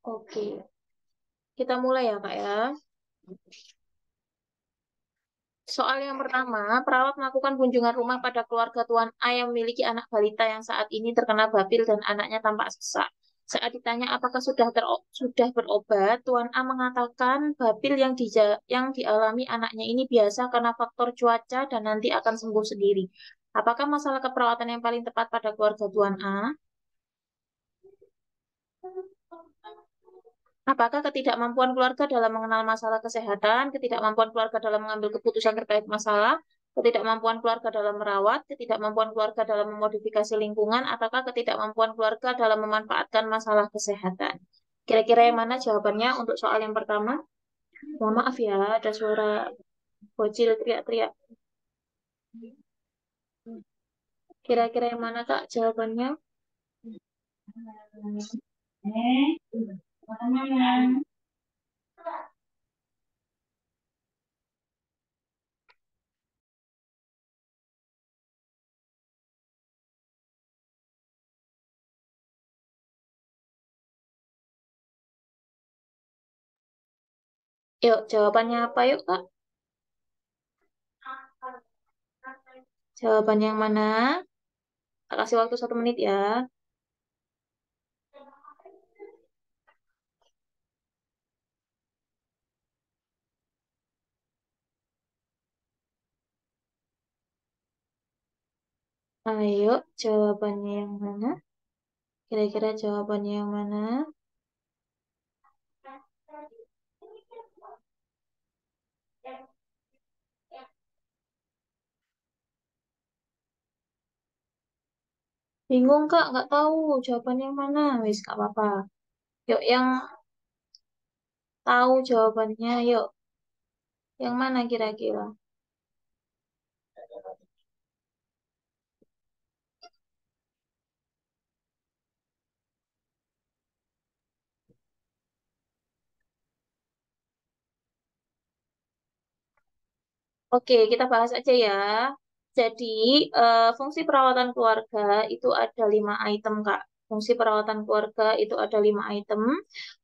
Oke, kita mulai ya Kak ya. Soal yang pertama, perawat melakukan kunjungan rumah pada keluarga Tuan A yang memiliki anak balita yang saat ini terkena babil dan anaknya tampak sesak. Saat ditanya apakah sudah berobat, Tuan A mengatakan babil yang dialami anaknya ini biasa karena faktor cuaca dan nanti akan sembuh sendiri. Apakah masalah keperawatan yang paling tepat pada keluarga Tuan A? Apakah ketidakmampuan keluarga dalam mengenal masalah kesehatan, ketidakmampuan keluarga dalam mengambil keputusan terkait masalah, ketidakmampuan keluarga dalam merawat, ketidakmampuan keluarga dalam memodifikasi lingkungan, ataukah ketidakmampuan keluarga dalam memanfaatkan masalah kesehatan? Kira-kira yang mana jawabannya untuk soal yang pertama? Mohon maaf ya, ada suara bocil teriak-teriak. Kira-kira yang mana Kak jawabannya? Yuk, jawabannya apa yuk Kak? Jawabannya yang mana? Tak kasih waktu 1 menit ya. Ayo, jawabannya yang mana? Kira-kira jawabannya yang mana? Bingung Kak, nggak tahu jawabannya yang mana. Wis, nggak apa-apa. Yuk, yang tahu jawabannya, yuk. Yang mana kira-kira? Oke, kita bahas aja ya. Jadi, fungsi perawatan keluarga itu ada 5 item, Kak. Fungsi perawatan keluarga itu ada 5 item,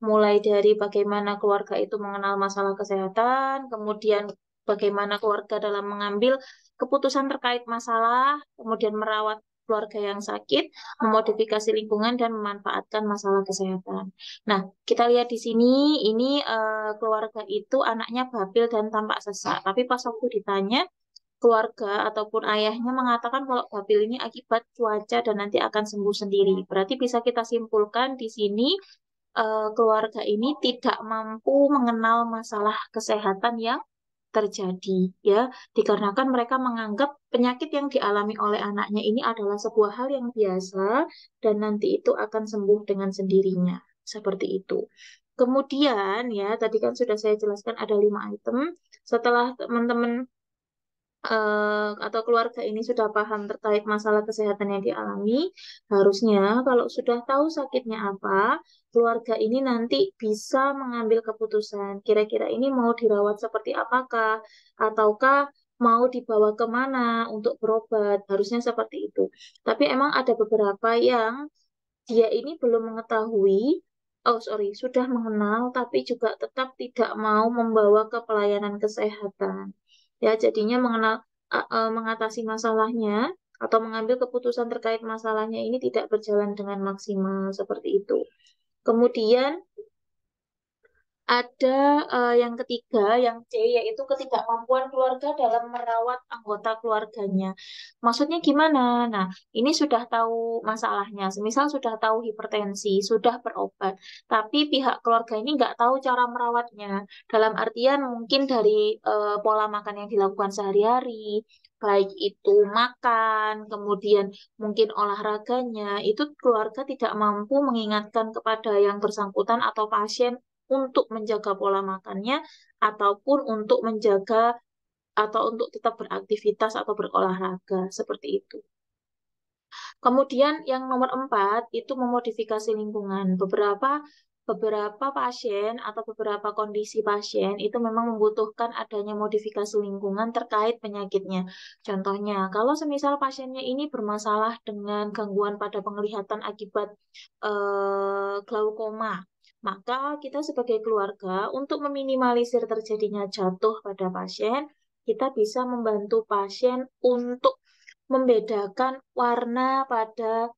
mulai dari bagaimana keluarga itu mengenal masalah kesehatan, kemudian bagaimana keluarga dalam mengambil keputusan terkait masalah, kemudian merawat keluarga yang sakit, memodifikasi lingkungan, dan memanfaatkan masalah kesehatan. Nah, kita lihat di sini, ini keluarga itu anaknya babil dan tampak sesak. Tapi pas waktu ditanya, keluarga ataupun ayahnya mengatakan kalau babil ini akibat cuaca dan nanti akan sembuh sendiri. Berarti bisa kita simpulkan di sini keluarga ini tidak mampu mengenal masalah kesehatan yang terjadi, ya, dikarenakan mereka menganggap penyakit yang dialami oleh anaknya ini adalah sebuah hal yang biasa dan nanti itu akan sembuh dengan sendirinya. Seperti itu. Kemudian ya, tadi kan sudah saya jelaskan ada 5 item. Setelah teman-teman atau keluarga ini sudah paham terkait masalah kesehatan yang dialami, harusnya kalau sudah tahu sakitnya apa, keluarga ini nanti bisa mengambil keputusan. Kira-kira ini mau dirawat seperti apakah, ataukah mau dibawa kemana untuk berobat, harusnya seperti itu. Tapi emang ada beberapa yang dia ini belum mengetahui, oh sorry, sudah mengenal, tapi juga tetap tidak mau membawa ke pelayanan kesehatan. Ya, jadinya mengatasi masalahnya atau mengambil keputusan terkait masalahnya ini tidak berjalan dengan maksimal seperti itu. Kemudian ada yang ketiga, yang C, yaitu ketidakmampuan keluarga dalam merawat anggota keluarganya. Maksudnya gimana? Nah, ini sudah tahu masalahnya. Semisal sudah tahu hipertensi, sudah berobat, tapi pihak keluarga ini nggak tahu cara merawatnya. Dalam artian mungkin dari pola makan yang dilakukan sehari-hari, baik itu makan, kemudian mungkin olahraganya, itu keluarga tidak mampu mengingatkan kepada yang bersangkutan atau pasien untuk menjaga pola makannya ataupun untuk menjaga atau untuk tetap beraktivitas atau berolahraga seperti itu. Kemudian yang nomor 4 itu memodifikasi lingkungan. Beberapa pasien atau beberapa kondisi pasien itu memang membutuhkan adanya modifikasi lingkungan terkait penyakitnya. Contohnya, kalau semisal pasiennya ini bermasalah dengan gangguan pada penglihatan akibat glaukoma, Maka kita sebagai keluarga untuk meminimalisir terjadinya jatuh pada pasien, kita bisa membantu pasien untuk membedakan warna pada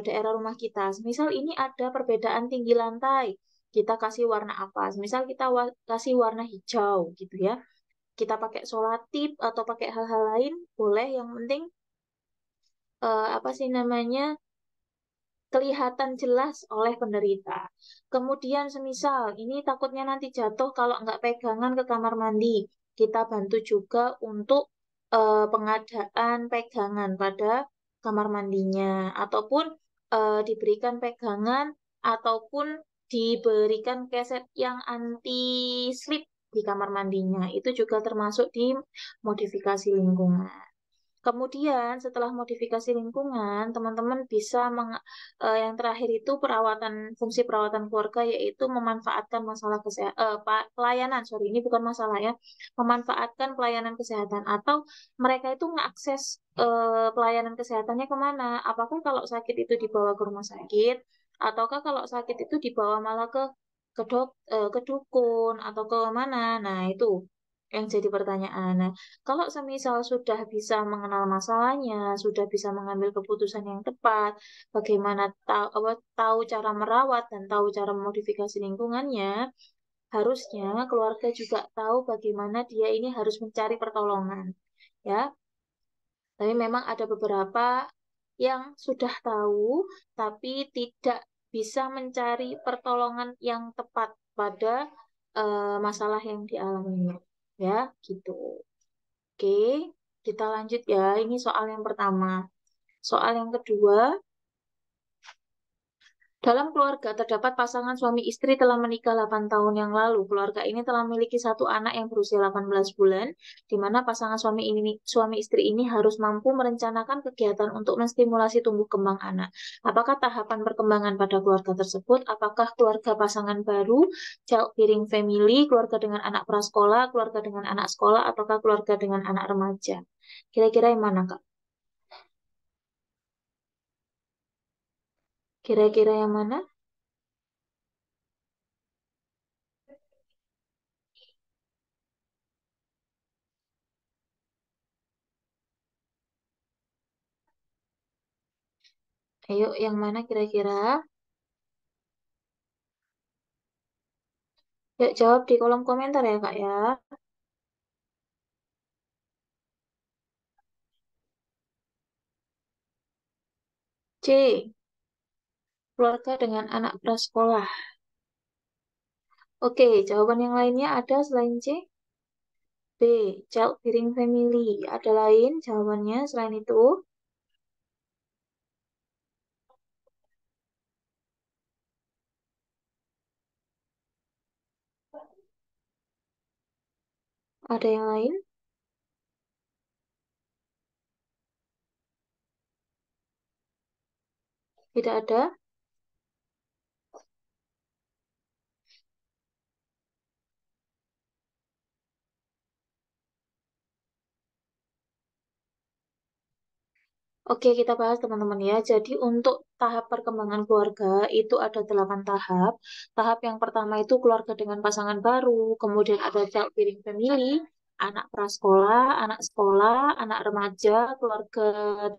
daerah rumah kita. Misal ini ada perbedaan tinggi lantai, kita kasih warna apa? Misal kita kasih warna hijau gitu ya. Kita pakai solatip atau pakai hal-hal lain boleh. Yang penting apa sih namanya? Kelihatan jelas oleh penderita. Kemudian semisal ini takutnya nanti jatuh kalau nggak pegangan ke kamar mandi, kita bantu juga untuk pengadaan pegangan pada kamar mandinya, ataupun diberikan pegangan, ataupun diberikan keset yang anti slip di kamar mandinya. Itu juga termasuk di modifikasi lingkungan. Kemudian setelah modifikasi lingkungan, teman-teman bisa yang terakhir itu fungsi perawatan keluarga yaitu memanfaatkan pelayanan, sorry ini bukan masalah ya, memanfaatkan pelayanan kesehatan atau mereka itu mengakses pelayanan kesehatannya kemana? Apakah kalau sakit itu dibawa ke rumah sakit, ataukah kalau sakit itu dibawa malah ke dukun atau ke mana? Nah itu yang jadi pertanyaan. Nah, kalau semisal sudah bisa mengenal masalahnya, sudah bisa mengambil keputusan yang tepat, bagaimana tahu cara merawat dan tahu cara memodifikasi lingkungannya, harusnya keluarga juga tahu bagaimana dia ini harus mencari pertolongan, ya. Tapi memang ada beberapa yang sudah tahu, tapi tidak bisa mencari pertolongan yang tepat pada masalah yang dialaminya, ya, gitu. Oke, kita lanjut ya. Ini soal yang pertama. Soal yang kedua, dalam keluarga terdapat pasangan suami istri telah menikah 8 tahun yang lalu. Keluarga ini telah memiliki satu anak yang berusia 18 bulan, di mana pasangan suami istri ini harus mampu merencanakan kegiatan untuk menstimulasi tumbuh kembang anak. Apakah tahapan perkembangan pada keluarga tersebut? Apakah keluarga pasangan baru, child bearing family, keluarga dengan anak prasekolah, keluarga dengan anak sekolah, ataukah keluarga dengan anak remaja? Kira-kira yang mana, Kak? Kira-kira yang mana? Ayo, yang mana kira-kira? Yuk jawab di kolom komentar ya, Kak ya. C. Keluarga dengan anak prasekolah. Oke, jawaban yang lainnya ada selain C? B. Child bearing family. Ada lain jawabannya selain itu? Ada yang lain? Tidak ada? Oke, kita bahas teman-teman ya. Jadi untuk tahap perkembangan keluarga itu ada 8 tahap. Tahap yang pertama itu keluarga dengan pasangan baru, kemudian ada child bearing family, anak prasekolah, anak sekolah, anak remaja, keluarga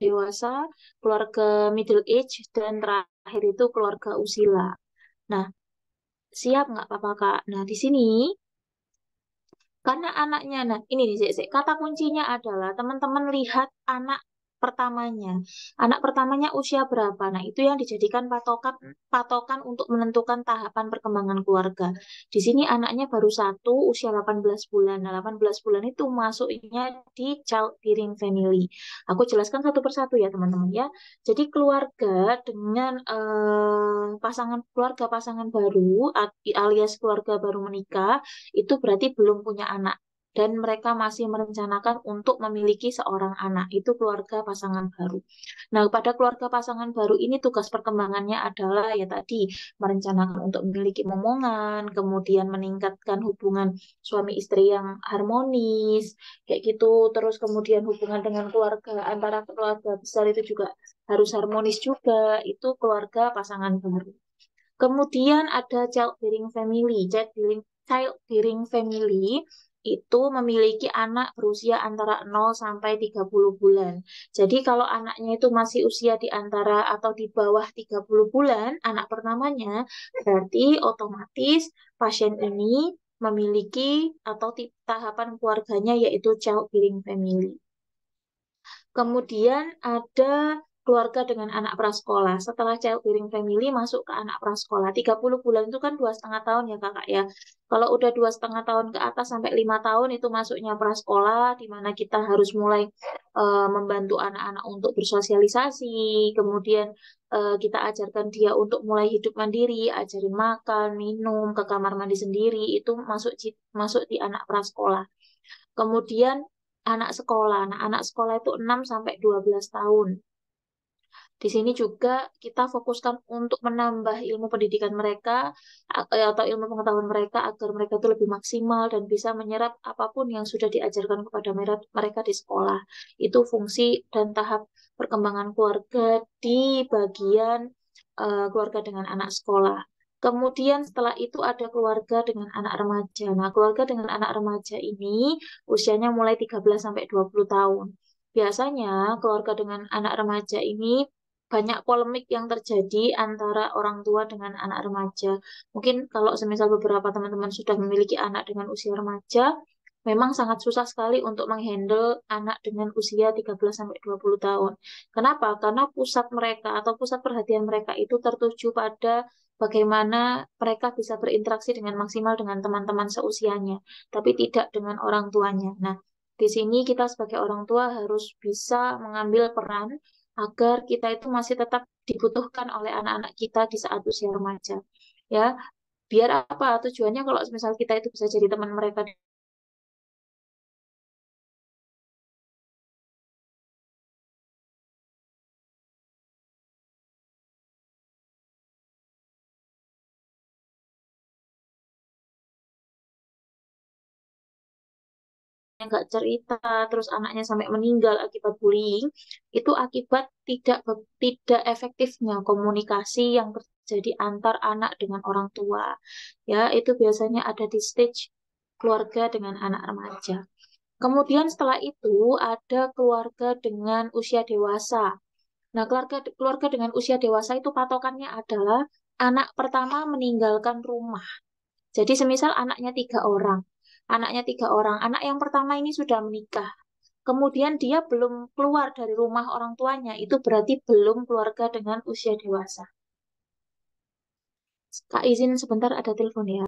dewasa, keluarga middle age, dan terakhir itu keluarga usila. Nah, siap nggak Papa Kak? Nah, di sini karena anaknya, nah ini nih, Zek, Zek. Kata kuncinya adalah teman-teman lihat anak pertamanya. Anak pertamanya usia berapa? Nah, itu yang dijadikan patokan untuk menentukan tahapan perkembangan keluarga. Di sini anaknya baru satu, usia 18 bulan. Nah, 18 bulan itu masuknya di child bearing family. Aku jelaskan satu persatu ya, teman-teman ya. Jadi keluarga dengan keluarga pasangan baru alias keluarga baru menikah itu berarti belum punya anak dan mereka masih merencanakan untuk memiliki seorang anak. Itu keluarga pasangan baru. Nah, pada keluarga pasangan baru ini tugas perkembangannya adalah ya tadi merencanakan untuk memiliki momongan, kemudian meningkatkan hubungan suami istri yang harmonis, kayak gitu. Terus kemudian hubungan dengan keluarga antara keluarga besar itu juga harus harmonis juga. Itu keluarga pasangan baru. Kemudian ada child bearing family itu memiliki anak berusia antara 0 sampai 30 bulan. Jadi kalau anaknya itu masih usia di antara atau di bawah 30 bulan, anak pertamanya, berarti otomatis pasien ini memiliki atau tahapan keluarganya yaitu child bearing family. Kemudian ada keluarga dengan anak prasekolah. Setelah child bearing family masuk ke anak prasekolah. 30 bulan itu kan 2,5 tahun ya kakak ya. Kalau udah 2,5 tahun ke atas sampai 5 tahun itu masuknya prasekolah, di mana kita harus mulai membantu anak-anak untuk bersosialisasi. Kemudian kita ajarkan dia untuk mulai hidup mandiri, ajarin makan, minum, ke kamar mandi sendiri. Itu masuk di anak prasekolah. Kemudian anak sekolah. Nah, anak sekolah itu 6 sampai 12 tahun. Di sini juga kita fokuskan untuk menambah ilmu pendidikan mereka atau ilmu pengetahuan mereka agar mereka itu lebih maksimal dan bisa menyerap apapun yang sudah diajarkan kepada mereka di sekolah. Itu fungsi dan tahap perkembangan keluarga di bagian keluarga dengan anak sekolah. Kemudian setelah itu ada keluarga dengan anak remaja. Nah, keluarga dengan anak remaja ini usianya mulai 13 sampai 20 tahun. Biasanya keluarga dengan anak remaja ini banyak polemik yang terjadi antara orang tua dengan anak remaja. Mungkin kalau semisal beberapa teman-teman sudah memiliki anak dengan usia remaja, memang sangat susah sekali untuk menghandle anak dengan usia 13 sampai 20 tahun. Kenapa? Karena pusat mereka atau pusat perhatian mereka itu tertuju pada bagaimana mereka bisa berinteraksi dengan maksimal dengan teman-teman seusianya, tapi tidak dengan orang tuanya. Nah, di sini kita sebagai orang tua harus bisa mengambil peran agar kita itu masih tetap dibutuhkan oleh anak-anak kita di saat usia remaja. Ya, biar apa? Tujuannya kalau misal kita itu bisa jadi teman mereka yang nggak cerita, terus anaknya sampai meninggal akibat bullying, itu akibat tidak efektifnya komunikasi yang terjadi antar anak dengan orang tua. Ya, itu biasanya ada di stage keluarga dengan anak remaja. Kemudian setelah itu ada keluarga dengan usia dewasa. Nah, keluarga keluarga dengan usia dewasa itu patokannya adalah anak pertama meninggalkan rumah. Jadi semisal anaknya tiga orang, anak yang pertama ini sudah menikah. Kemudian dia belum keluar dari rumah orang tuanya, itu berarti belum keluarga dengan usia dewasa. Kak izin sebentar ada telepon ya.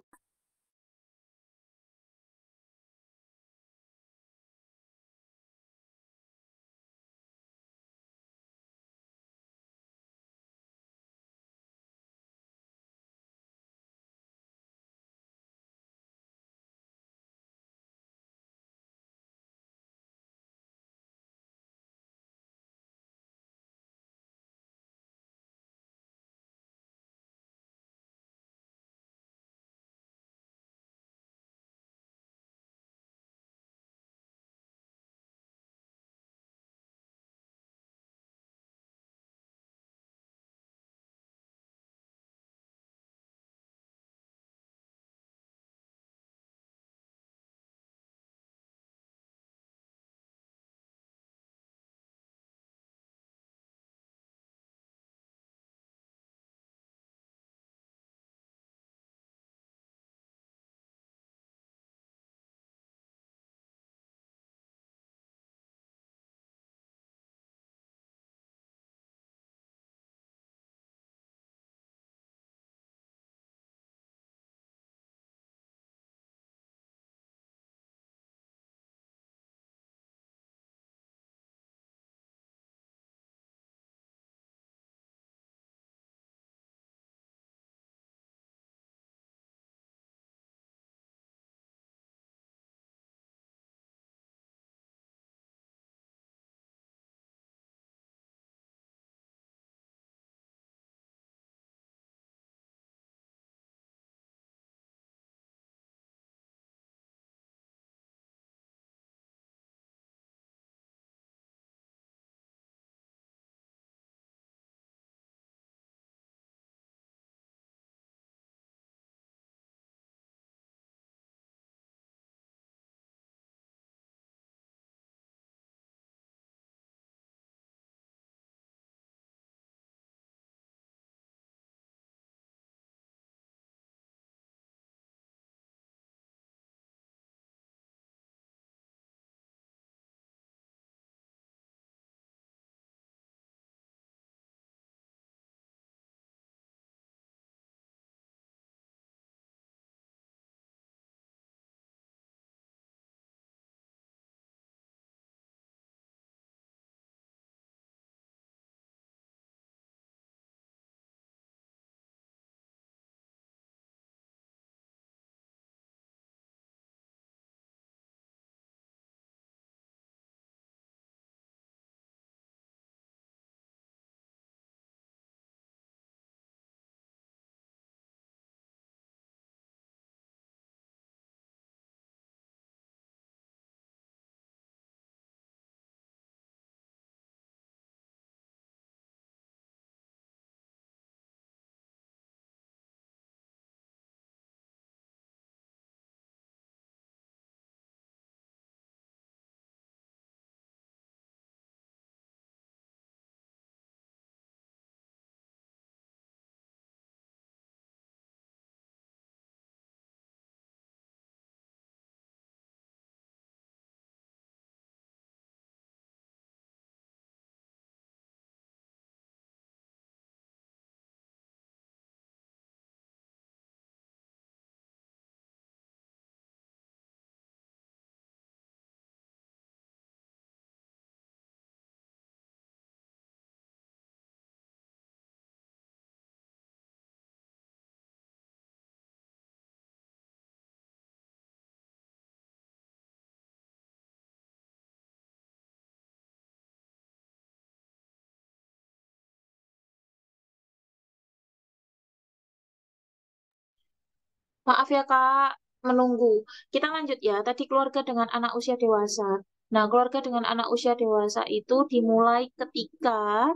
Maaf ya Kak, menunggu. Kita lanjut ya. Tadi keluarga dengan anak usia dewasa. Nah, keluarga dengan anak usia dewasa itu dimulai ketika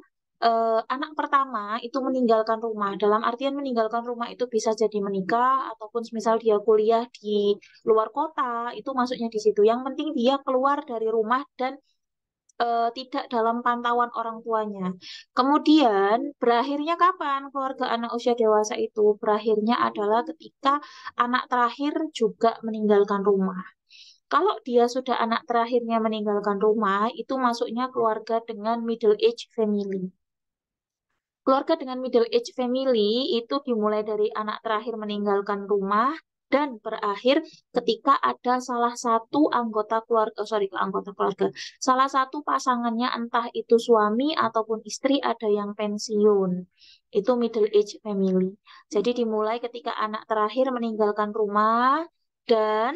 anak pertama itu meninggalkan rumah. Dalam artian meninggalkan rumah itu bisa jadi menikah ataupun misal dia kuliah di luar kota, itu masuknya di situ. Yang penting dia keluar dari rumah dan tidak dalam pantauan orang tuanya. Kemudian berakhirnya kapan keluarga anak usia dewasa itu? Berakhirnya adalah ketika anak terakhir juga meninggalkan rumah. Kalau dia sudah anak terakhirnya meninggalkan rumah, itu masuknya keluarga dengan middle age family. Keluarga dengan middle age family itu dimulai dari anak terakhir meninggalkan rumah dan berakhir ketika ada salah satu anggota keluarga, anggota keluarga, salah satu pasangannya entah itu suami ataupun istri ada yang pensiun. Itu middle age family. Jadi dimulai ketika anak terakhir meninggalkan rumah dan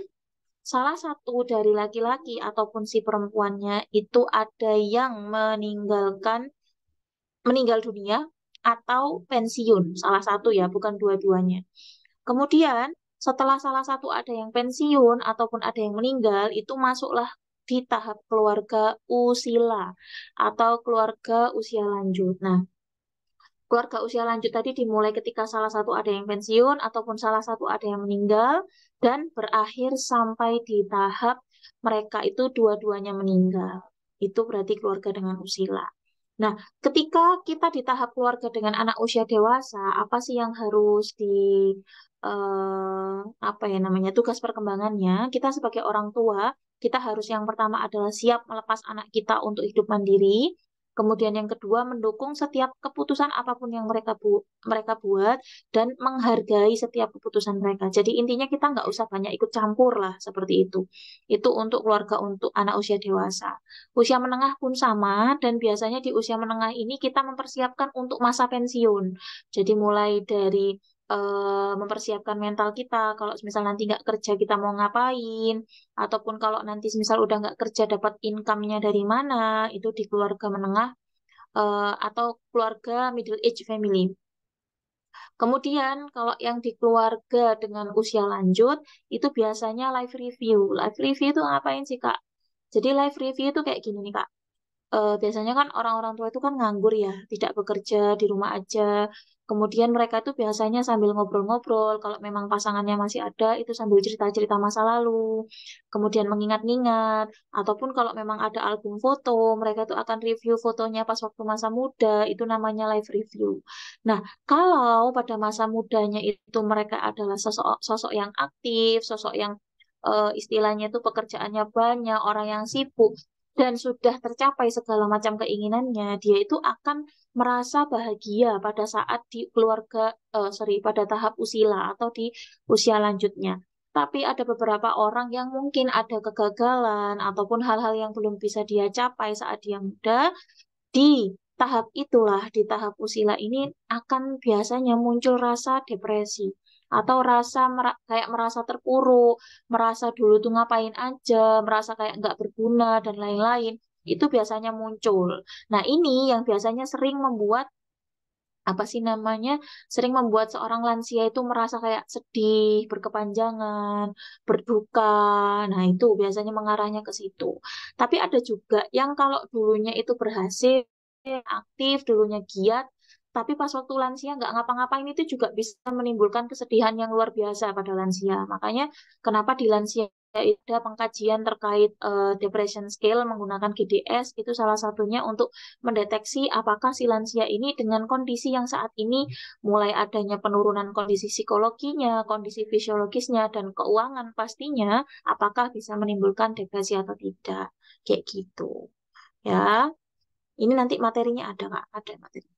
salah satu dari laki-laki ataupun si perempuannya itu ada yang meninggal dunia atau pensiun, salah satu ya, bukan dua-duanya. Kemudian setelah salah satu ada yang pensiun ataupun ada yang meninggal, itu masuklah di tahap keluarga usila atau keluarga usia lanjut. Nah, keluarga usia lanjut tadi dimulai ketika salah satu ada yang pensiun ataupun salah satu ada yang meninggal dan berakhir sampai di tahap mereka itu dua-duanya meninggal. Itu berarti keluarga dengan usila. Nah, ketika kita di tahap keluarga dengan anak usia dewasa, apa sih yang harus apa ya namanya tugas perkembangannya? Kita sebagai orang tua, kita harus yang pertama adalah siap melepas anak kita untuk hidup mandiri. Kemudian yang kedua, mendukung setiap keputusan apapun yang mereka buat dan menghargai setiap keputusan mereka. Jadi intinya kita nggak usah banyak ikut campur lah seperti itu. Itu untuk keluarga untuk anak usia dewasa. Usia menengah pun sama, dan biasanya di usia menengah ini kita mempersiapkan untuk masa pensiun. Jadi mulai dari mempersiapkan mental kita, kalau misal nanti nggak kerja kita mau ngapain, ataupun kalau nanti misal udah nggak kerja dapat income-nya dari mana, itu di keluarga menengah atau keluarga middle age family. Kemudian kalau yang di keluarga dengan usia lanjut, itu biasanya life review. Life review itu ngapain sih Kak? Jadi life review itu kayak gini nih Kak. Biasanya kan orang-orang tua itu kan nganggur ya, tidak bekerja di rumah aja. Kemudian mereka itu biasanya sambil ngobrol-ngobrol, kalau memang pasangannya masih ada, itu sambil cerita-cerita masa lalu. Kemudian mengingat-ingat, ataupun kalau memang ada album foto, mereka itu akan review fotonya pas waktu masa muda, itu namanya live review. Nah, kalau pada masa mudanya itu mereka adalah sosok sosok yang aktif, sosok yang istilahnya itu pekerjaannya banyak, orang yang sibuk, dan sudah tercapai segala macam keinginannya, dia itu akan merasa bahagia pada saat di pada tahap usila atau di usia lanjutnya. Tapi ada beberapa orang yang mungkin ada kegagalan ataupun hal-hal yang belum bisa dia capai saat dia muda, di tahap itulah, di tahap usila ini akan biasanya muncul rasa depresi atau kayak merasa terpuruk, merasa dulu tuh ngapain aja, merasa kayak nggak berguna dan lain-lain. Itu biasanya muncul. Nah, ini yang biasanya sering membuat apa sih namanya, sering membuat seorang lansia itu merasa kayak sedih, berkepanjangan, berduka. Nah, itu biasanya mengarahnya ke situ. Tapi ada juga yang kalau dulunya itu berhasil, aktif, dulunya giat, tapi pas waktu lansia nggak ngapa-ngapain, itu juga bisa menimbulkan kesedihan yang luar biasa pada lansia. Makanya kenapa di lansia ada pengkajian terkait depression scale menggunakan GDS, itu salah satunya untuk mendeteksi apakah si lansia ini dengan kondisi yang saat ini mulai adanya penurunan kondisi psikologinya, kondisi fisiologisnya, dan keuangan pastinya, apakah bisa menimbulkan depresi atau tidak. Kayak gitu. Ya, ini nanti materinya ada, Kak. Ada materi.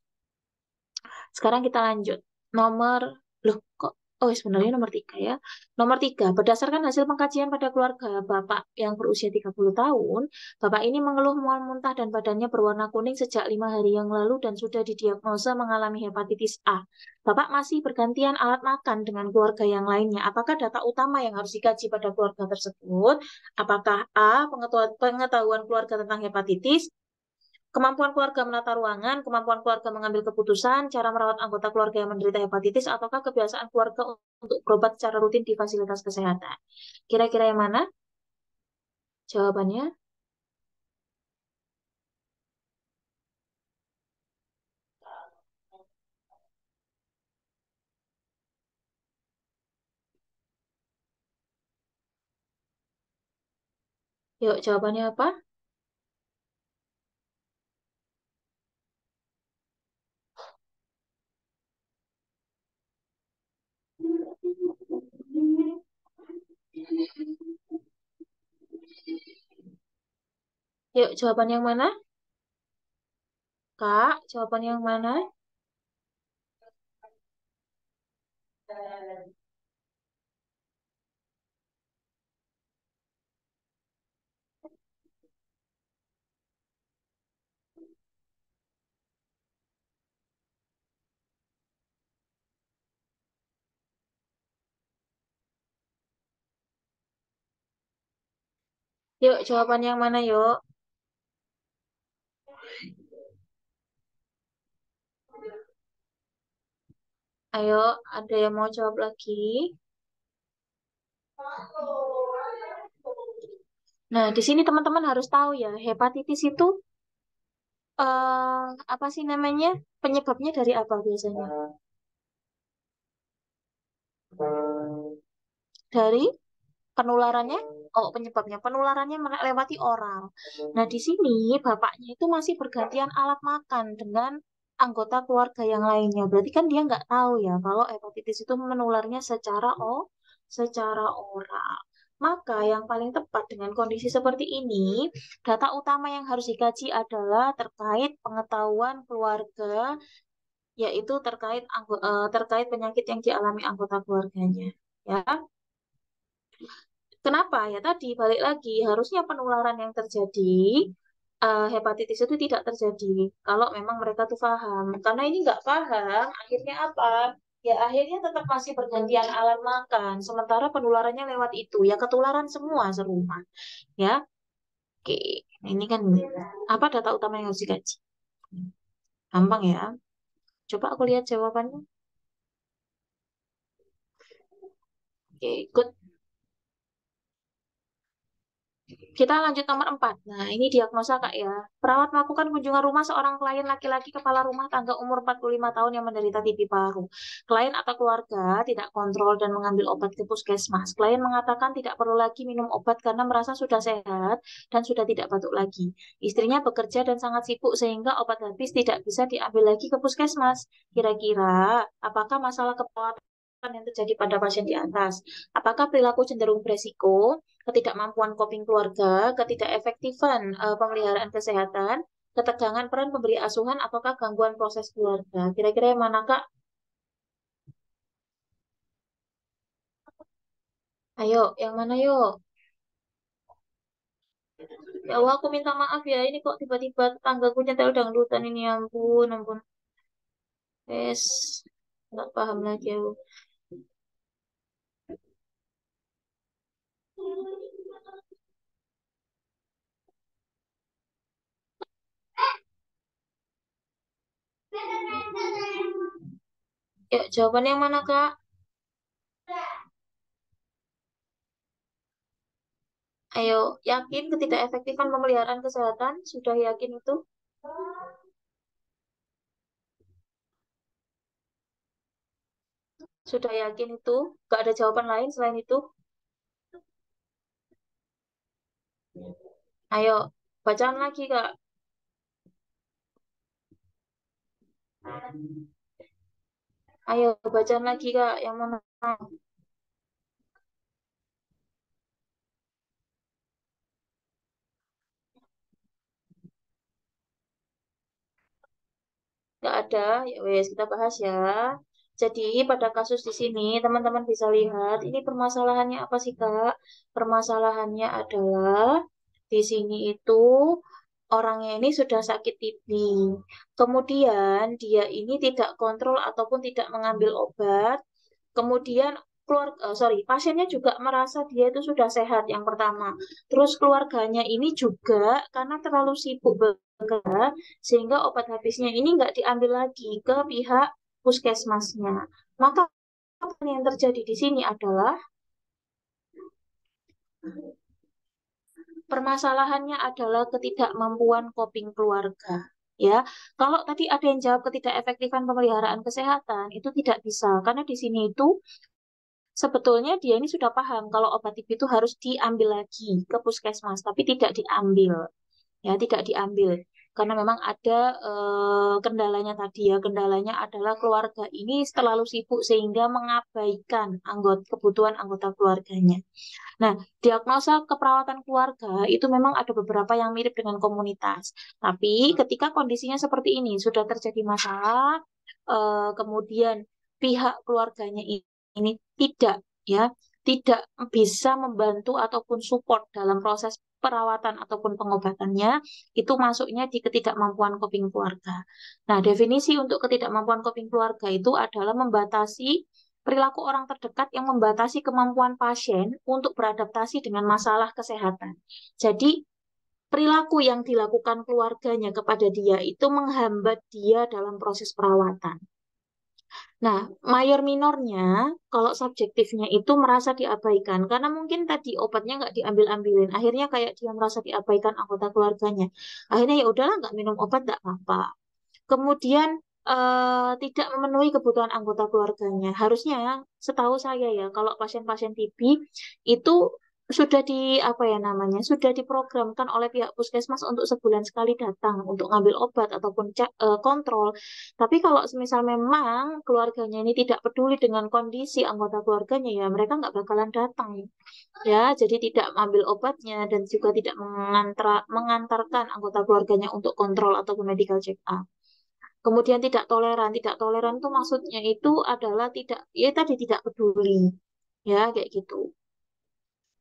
Sekarang kita lanjut. Nomor, loh kok, oh sebenarnya nomor 3 ya. Nomor 3, berdasarkan hasil pengkajian pada keluarga Bapak yang berusia 30 tahun, Bapak ini mengeluh mual muntah dan badannya berwarna kuning sejak 5 hari yang lalu dan sudah didiagnosa mengalami hepatitis A. Bapak masih bergantian alat makan dengan keluarga yang lainnya. Apakah data utama yang harus dikaji pada keluarga tersebut? Apakah A, pengetahuan keluarga tentang hepatitis, Kemampuan keluarga menata ruangan, kemampuan keluarga mengambil keputusan, cara merawat anggota keluarga yang menderita hepatitis, ataukah kebiasaan keluarga untuk berobat secara rutin di fasilitas kesehatan? Kira-kira yang mana jawabannya? Yuk, jawabannya apa? Yuk, jawaban yang mana? Kak, jawaban yang mana? Yuk, jawaban yang mana, yuk? Ayo, ada yang mau jawab lagi? Nah, di sini teman-teman harus tahu ya, hepatitis itu apa sih namanya? Penyebabnya dari apa biasanya? Dari penularannya? Oh, penyebabnya penularannya melewati oral. Nah, di sini bapaknya itu masih bergantian alat makan dengan anggota keluarga yang lainnya. Berarti kan dia nggak tahu ya kalau hepatitis itu menularnya secara oral. Maka yang paling tepat dengan kondisi seperti ini, data utama yang harus dikaji adalah terkait pengetahuan keluarga, yaitu terkait penyakit yang dialami anggota keluarganya. Ya, kenapa? Ya tadi balik lagi, harusnya penularan yang terjadi hepatitis itu tidak terjadi kalau memang mereka tuh paham. Karena ini nggak paham, akhirnya apa? Ya akhirnya tetap masih bergantian alat makan. Sementara penularannya lewat itu, ya ketularan semua serumah. Ya, oke. Ini kan apa data utama yang harus dikaji? Gampang ya. Coba aku lihat jawabannya. Oke, good. Kita lanjut nomor 4. Nah, ini diagnosa Kak ya. Perawat melakukan kunjungan rumah seorang klien laki-laki kepala rumah tangga umur 45 tahun yang menderita TB paru. Klien atau keluarga tidak kontrol dan mengambil obat ke puskesmas. Klien mengatakan tidak perlu lagi minum obat karena merasa sudah sehat dan sudah tidak batuk lagi. Istrinya bekerja dan sangat sibuk sehingga obat habis tidak bisa diambil lagi ke puskesmas. Kira-kira apakah masalah keperawatan yang terjadi pada pasien di atas? Apakah perilaku cenderung beresiko, ketidakmampuan coping keluarga, ketidakefektifan pemeliharaan kesehatan, ketegangan peran pemberi asuhan, ataukah gangguan proses keluarga? Kira-kira yang mana, Kak? Ayo, yang mana yuk? Ya Allah, aku minta maaf ya. Ini kok tiba-tiba tetanggaku nyetel dangdutan ini. Ya ampun, ampun. Yes, nggak paham lagi aku. Yuk, jawabannya yang mana, Kak? Ayo, yakin ketidakefektifan pemeliharaan kesehatan? Sudah yakin itu? Sudah yakin itu? Gak ada jawaban lain selain itu? Ayo, bacaan lagi, Kak. Ayo, bacaan lagi, Kak. Yang mana? Nggak ada. Ya wes, kita bahas ya. Jadi, pada kasus di sini, teman-teman bisa lihat, ini permasalahannya apa sih, Kak? Permasalahannya adalah di sini itu orangnya ini sudah sakit TB. Kemudian dia ini tidak kontrol ataupun tidak mengambil obat. Kemudian pasiennya juga merasa dia itu sudah sehat yang pertama. Terus keluarganya ini juga karena terlalu sibuk bekerja sehingga obat habisnya ini nggak diambil lagi ke pihak puskesmasnya. Maka apa yang terjadi di sini adalah permasalahannya adalah ketidakmampuan coping keluarga. Ya, kalau tadi ada yang jawab ketidakefektifan pemeliharaan kesehatan, itu tidak bisa karena di sini itu sebetulnya dia ini sudah paham kalau obat TB itu harus diambil lagi ke puskesmas, tapi tidak diambil. Ya, tidak diambil karena memang ada kendalanya tadi ya. Kendalanya adalah keluarga ini terlalu sibuk sehingga mengabaikan kebutuhan anggota keluarganya. Nah, diagnosa keperawatan keluarga itu memang ada beberapa yang mirip dengan komunitas. Tapi ketika kondisinya seperti ini, sudah terjadi masalah, kemudian pihak keluarganya ini tidak ya, tidak bisa membantu ataupun support dalam proses perawatan ataupun pengobatannya, itu masuknya di ketidakmampuan coping keluarga. Nah, definisi untuk ketidakmampuan coping keluarga itu adalah membatasi perilaku orang terdekat yang membatasi kemampuan pasien untuk beradaptasi dengan masalah kesehatan. Jadi, perilaku yang dilakukan keluarganya kepada dia itu menghambat dia dalam proses perawatan. Nah, mayor minornya, kalau subjektifnya itu merasa diabaikan, karena mungkin tadi obatnya nggak diambil-ambilin, akhirnya kayak dia merasa diabaikan anggota keluarganya. Akhirnya ya udahlah nggak minum obat nggak apa-apa. Kemudian tidak memenuhi kebutuhan anggota keluarganya. Harusnya, setahu saya ya, kalau pasien-pasien TB itu sudah apa ya namanya, sudah diprogramkan oleh pihak puskesmas untuk sebulan sekali datang untuk ngambil obat ataupun kontrol. Tapi kalau semisal memang keluarganya ini tidak peduli dengan kondisi anggota keluarganya, ya mereka nggak bakalan datang. Ya, jadi tidak mengambil obatnya dan juga tidak mengantarkan anggota keluarganya untuk kontrol ataupun medical check up. Kemudian tidak toleran. Tidak toleran itu maksudnya itu adalah tidak, ya tadi tidak peduli. Ya, kayak gitu.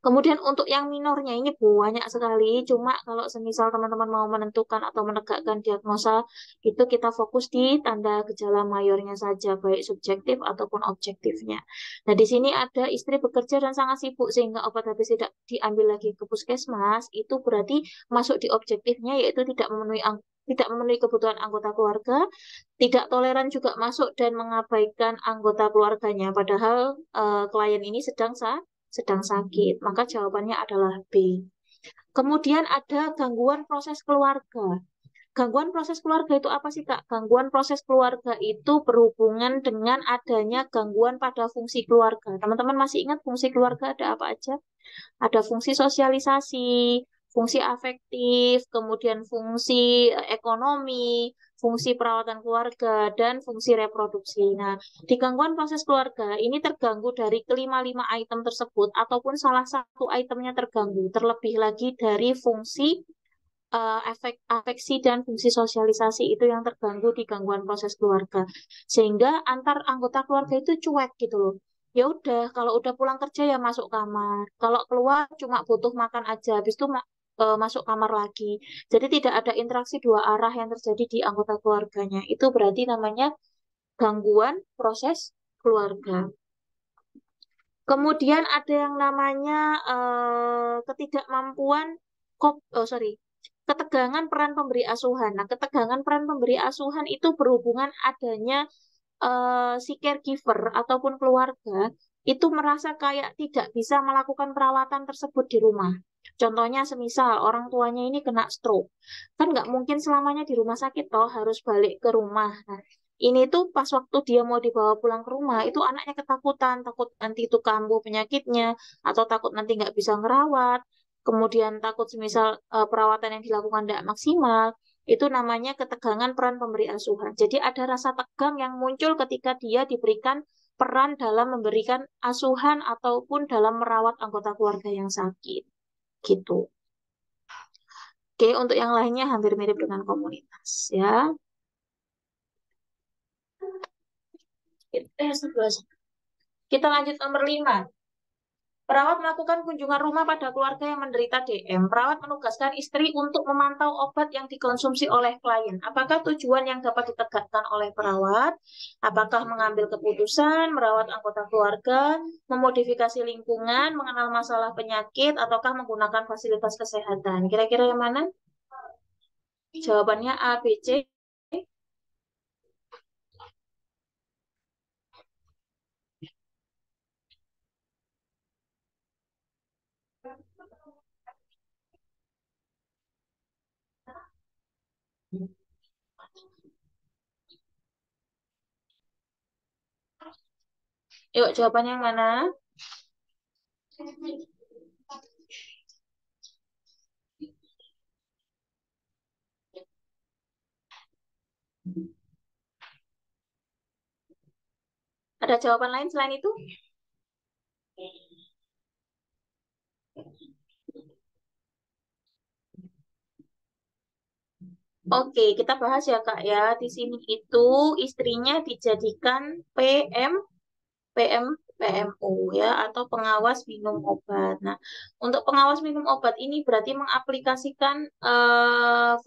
Kemudian untuk yang minornya ini banyak sekali. Cuma kalau semisal teman-teman mau menentukan atau menegakkan diagnosa, itu kita fokus di tanda gejala mayornya saja, baik subjektif ataupun objektifnya. Nah, di sini ada istri bekerja dan sangat sibuk sehingga obat habis tidak diambil lagi ke puskesmas, itu berarti masuk di objektifnya yaitu tidak memenuhi kebutuhan anggota keluarga, tidak toleran juga masuk dan mengabaikan anggota keluarganya, padahal klien ini sedang sakit. Maka jawabannya adalah B. Kemudian ada gangguan proses keluarga. Gangguan proses keluarga itu apa sih, Kak? Gangguan proses keluarga itu berhubungan dengan adanya gangguan pada fungsi keluarga. Teman-teman masih ingat fungsi keluarga ada apa aja? Ada fungsi sosialisasi, fungsi afektif, kemudian fungsi ekonomi, fungsi perawatan keluarga, dan fungsi reproduksi. Nah, di gangguan proses keluarga ini terganggu dari kelima-lima item tersebut, ataupun salah satu itemnya terganggu, terlebih lagi dari fungsi afeksi dan fungsi sosialisasi itu yang terganggu di gangguan proses keluarga. Sehingga antar anggota keluarga itu cuek gitu loh. Ya udah, kalau udah pulang kerja ya masuk kamar. Kalau keluar cuma butuh makan aja, habis itu masuk kamar lagi. Jadi tidak ada interaksi dua arah yang terjadi di anggota keluarganya. Itu berarti namanya gangguan proses keluarga. Kemudian ada yang namanya ketidakmampuan ketegangan peran pemberi asuhan. Nah, ketegangan peran pemberi asuhan itu berhubungan adanya si caregiver ataupun keluarga itu merasa kayak tidak bisa melakukan perawatan tersebut di rumah. Contohnya semisal orang tuanya ini kena stroke. Kan nggak mungkin selamanya di rumah sakit toh, harus balik ke rumah. Nah, ini tuh pas waktu dia mau dibawa pulang ke rumah, itu anaknya ketakutan, takut nanti itu kambuh penyakitnya, atau takut nanti nggak bisa ngerawat, kemudian takut semisal perawatan yang dilakukan tidak maksimal, itu namanya ketegangan peran pemberi asuhan. Jadi ada rasa tegang yang muncul ketika dia diberikan peran dalam memberikan asuhan ataupun dalam merawat anggota keluarga yang sakit. Gitu. Oke, untuk yang lainnya hampir mirip dengan komunitas ya. Kita lanjut nomor 5. Perawat melakukan kunjungan rumah pada keluarga yang menderita DM. Perawat menugaskan istri untuk memantau obat yang dikonsumsi oleh klien. Apakah tujuan yang dapat ditegakkan oleh perawat? Apakah mengambil keputusan, merawat anggota keluarga, memodifikasi lingkungan, mengenal masalah penyakit, ataukah menggunakan fasilitas kesehatan? Kira-kira yang mana? Jawabannya A, B, C. Yuk, jawabannya yang mana? Ada jawaban lain selain itu? Oke, kita bahas ya Kak ya. Di sini itu istrinya dijadikan PM, PM, PMO ya, atau pengawas minum obat. Nah, untuk pengawas minum obat ini berarti mengaplikasikan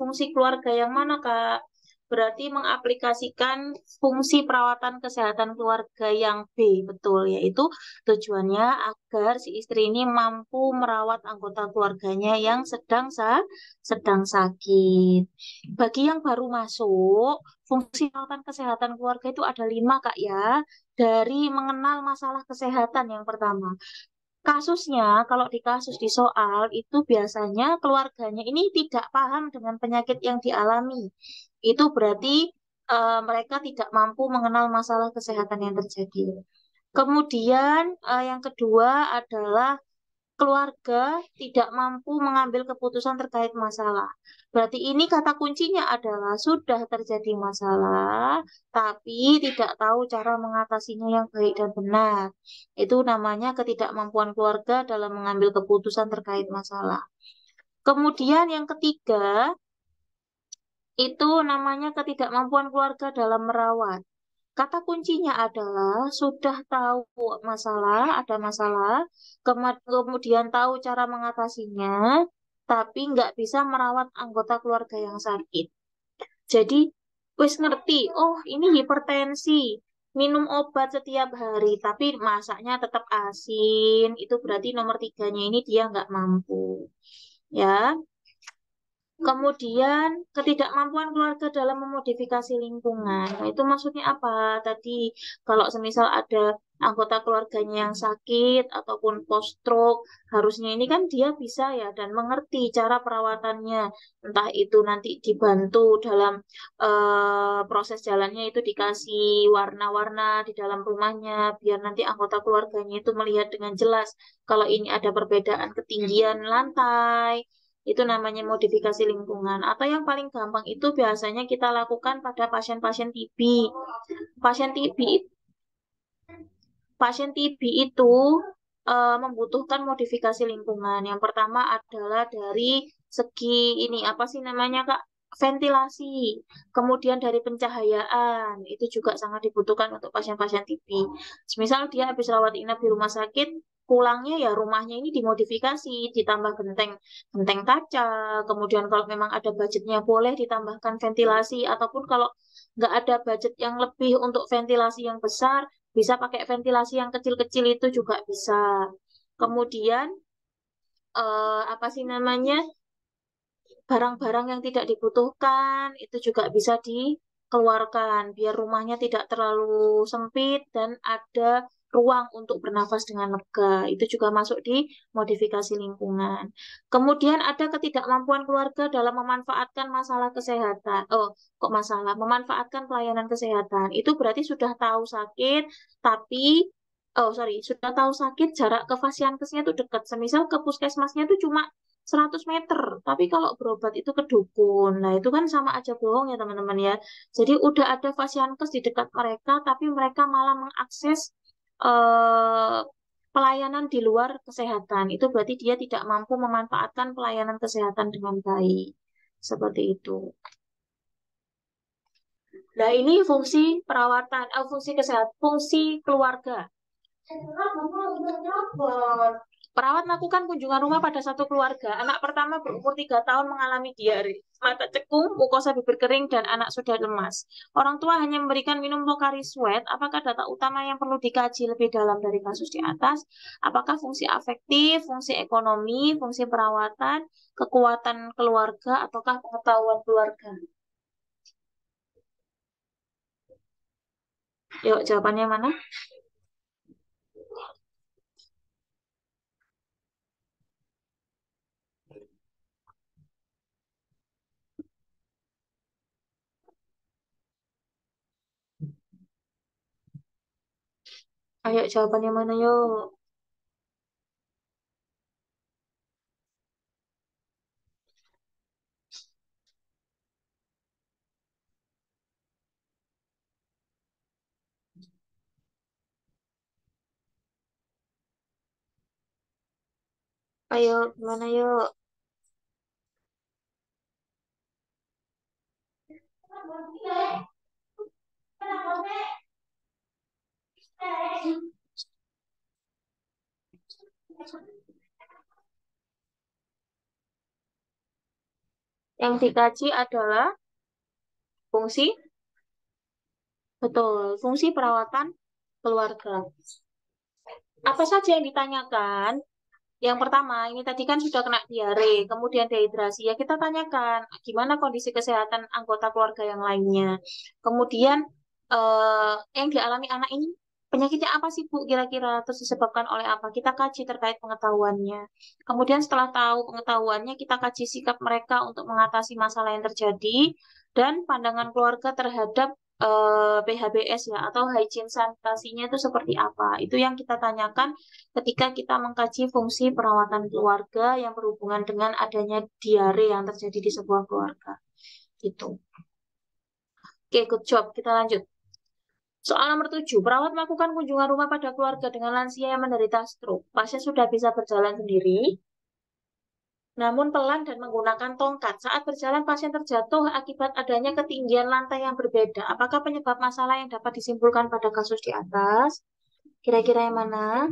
fungsi keluarga yang mana Kak? Berarti mengaplikasikan fungsi perawatan kesehatan keluarga yang B, betul, yaitu tujuannya agar si istri ini mampu merawat anggota keluarganya yang sedang sakit. Bagi yang baru masuk, fungsi perawatan kesehatan keluarga itu ada 5 Kak ya. Dari mengenal masalah kesehatan yang pertama. Kasusnya, kalau di kasus di soal itu biasanya keluarganya ini tidak paham dengan penyakit yang dialami. Itu berarti mereka tidak mampu mengenal masalah kesehatan yang terjadi. Kemudian yang kedua adalah keluarga tidak mampu mengambil keputusan terkait masalah. Berarti ini kata kuncinya adalah sudah terjadi masalah, tapi tidak tahu cara mengatasinya yang baik dan benar. Itu namanya ketidakmampuan keluarga dalam mengambil keputusan terkait masalah. Kemudian yang ketiga, itu namanya ketidakmampuan keluarga dalam merawat. Kata kuncinya adalah sudah tahu masalah, ada masalah, kemudian tahu cara mengatasinya, tapi nggak bisa merawat anggota keluarga yang sakit. Jadi, wis ngerti, oh ini hipertensi, minum obat setiap hari, tapi masaknya tetap asin, itu berarti nomor tiganya ini dia nggak mampu. Ya, kemudian ketidakmampuan keluarga dalam memodifikasi lingkungan. Nah, itu maksudnya apa? Tadi kalau semisal ada anggota keluarganya yang sakit ataupun post stroke, harusnya ini kan dia bisa ya dan mengerti cara perawatannya. Entah itu nanti dibantu dalam proses jalannya itu dikasih warna-warna di dalam rumahnya biar nanti anggota keluarganya itu melihat dengan jelas kalau ini ada perbedaan ketinggian lantai, itu namanya modifikasi lingkungan. Atau yang paling gampang itu biasanya kita lakukan pada pasien-pasien TB. Pasien TB, pasien TB itu membutuhkan modifikasi lingkungan. Yang pertama adalah dari segi ini apa sih namanya Kak? Ventilasi, kemudian dari pencahayaan, itu juga sangat dibutuhkan untuk pasien-pasien TB. Misal dia habis rawat inap di rumah sakit, pulangnya ya rumahnya ini dimodifikasi, ditambah genteng genteng kaca, kemudian kalau memang ada budgetnya boleh ditambahkan ventilasi, ataupun kalau nggak ada budget yang lebih untuk ventilasi yang besar, bisa pakai ventilasi yang kecil-kecil itu juga bisa. Kemudian apa sih namanya? Barang-barang yang tidak dibutuhkan itu juga bisa dikeluarkan biar rumahnya tidak terlalu sempit dan ada ruang untuk bernafas dengan lega. Itu juga masuk di modifikasi lingkungan. Kemudian ada ketidakmampuan keluarga dalam memanfaatkan masalah kesehatan. Oh, kok masalah? Memanfaatkan pelayanan kesehatan. Itu berarti sudah tahu sakit, tapi oh sorry, sudah tahu sakit, jarak ke fasiankesnya itu dekat. Semisal ke puskesmasnya itu cuma 100 meter, tapi kalau berobat itu ke dukun. Nah, itu kan sama aja bohong ya teman-teman ya. Jadi udah ada fasiankes di dekat mereka, tapi mereka malah mengakses eh, pelayanan di luar kesehatan. Itu berarti dia tidak mampu memanfaatkan pelayanan kesehatan dengan baik. Seperti itu. Nah, ini fungsi perawatan, fungsi kesehatan, fungsi keluarga. Perawat melakukan kunjungan rumah pada satu keluarga. Anak pertama berumur 3 tahun mengalami diare, mata cekung, mukosa bibir kering, dan anak sudah lemas. Orang tua hanya memberikan minum Pocari Sweat. Apakah data utama yang perlu dikaji lebih dalam dari kasus di atas? Apakah fungsi afektif, fungsi ekonomi, fungsi perawatan, kekuatan keluarga, ataukah pengetahuan keluarga? Yuk, jawabannya mana? Ayo, jawabannya mana, yuk? Ayo, gimana, yuk? Yang dikaji adalah fungsi, betul, fungsi perawatan keluarga. Apa saja yang ditanyakan? Yang pertama, ini tadi kan sudah kena diare, kemudian dehidrasi. Ya kita tanyakan gimana kondisi kesehatan anggota keluarga yang lainnya. Kemudian yang dialami anak ini penyakitnya apa sih Bu kira-kira? Terus disebabkan oleh apa? Kita kaji terkait pengetahuannya. Kemudian setelah tahu pengetahuannya, kita kaji sikap mereka untuk mengatasi masalah yang terjadi dan pandangan keluarga terhadap PHBS ya atau hygiene sanitasinya itu seperti apa. Itu yang kita tanyakan ketika kita mengkaji fungsi perawatan keluarga yang berhubungan dengan adanya diare yang terjadi di sebuah keluarga. Gitu. Oke, good job. Kita lanjut. Soal nomor 7, perawat melakukan kunjungan rumah pada keluarga dengan lansia yang menderita stroke. Pasien sudah bisa berjalan sendiri, namun pelan dan menggunakan tongkat. Saat berjalan, pasien terjatuh akibat adanya ketinggian lantai yang berbeda. Apakah penyebab masalah yang dapat disimpulkan pada kasus di atas? Kira-kira yang mana?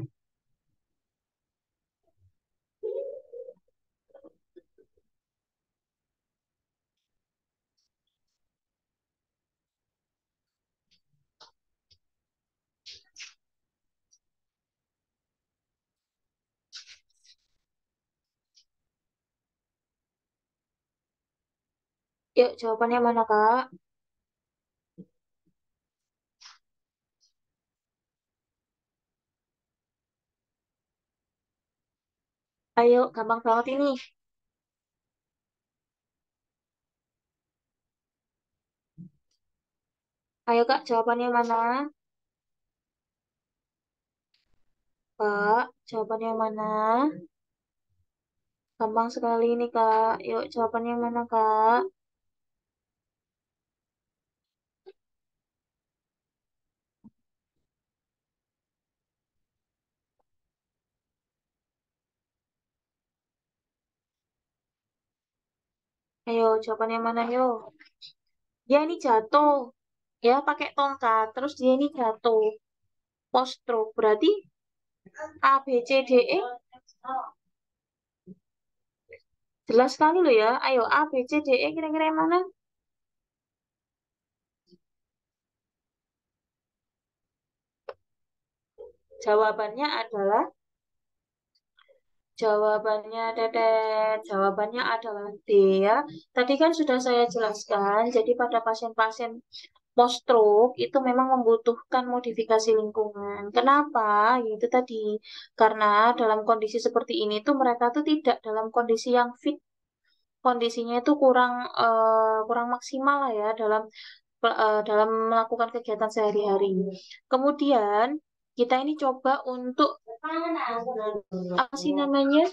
Yuk, jawabannya mana, Kak? Ayo, gampang banget ini. Ayo, Kak, jawabannya mana? Kak, jawabannya mana? Gampang sekali ini, Kak. Yuk, jawabannya mana, Kak? Ayo, jawabannya mana, yuk? Dia ini jatuh. Ya, pakai tongkat. Terus dia ini jatuh. Post stroke. Berarti A, B, C, D, E. Jelas sekali loh ya. Ayo, A, B, C, D, E. Kira-kira yang mana? Jawabannya adalah jawabannya adalah D ya. Tadi kan sudah saya jelaskan. Jadi pada pasien-pasien post stroke itu memang membutuhkan modifikasi lingkungan. Kenapa? Yaitu tadi karena dalam kondisi seperti ini tuh mereka tuh tidak dalam kondisi yang fit, kondisinya itu kurang maksimal lah ya dalam melakukan kegiatan sehari-hari. Kemudian kita ini coba untuk apa sih namanya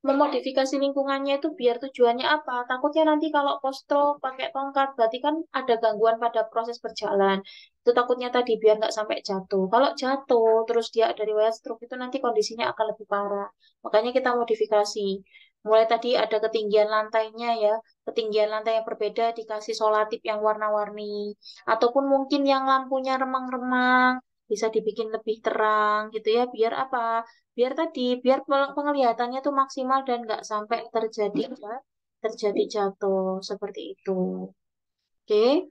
memodifikasi lingkungannya itu biar tujuannya apa? Takutnya nanti kalau post-stroke pakai tongkat, berarti kan ada gangguan pada proses berjalan. Itu takutnya tadi biar nggak sampai jatuh. Kalau jatuh, terus dia ada riwayat stroke itu nanti kondisinya akan lebih parah. Makanya kita modifikasi. Mulai tadi ada ketinggian lantainya ya, ketinggian lantai yang berbeda dikasih solatip yang warna-warni. Ataupun mungkin yang lampunya remang-remang, bisa dibikin lebih terang gitu ya, biar apa? Biar tadi, biar penglihatannya tuh maksimal dan nggak sampai terjadi jatuh seperti itu. Oke,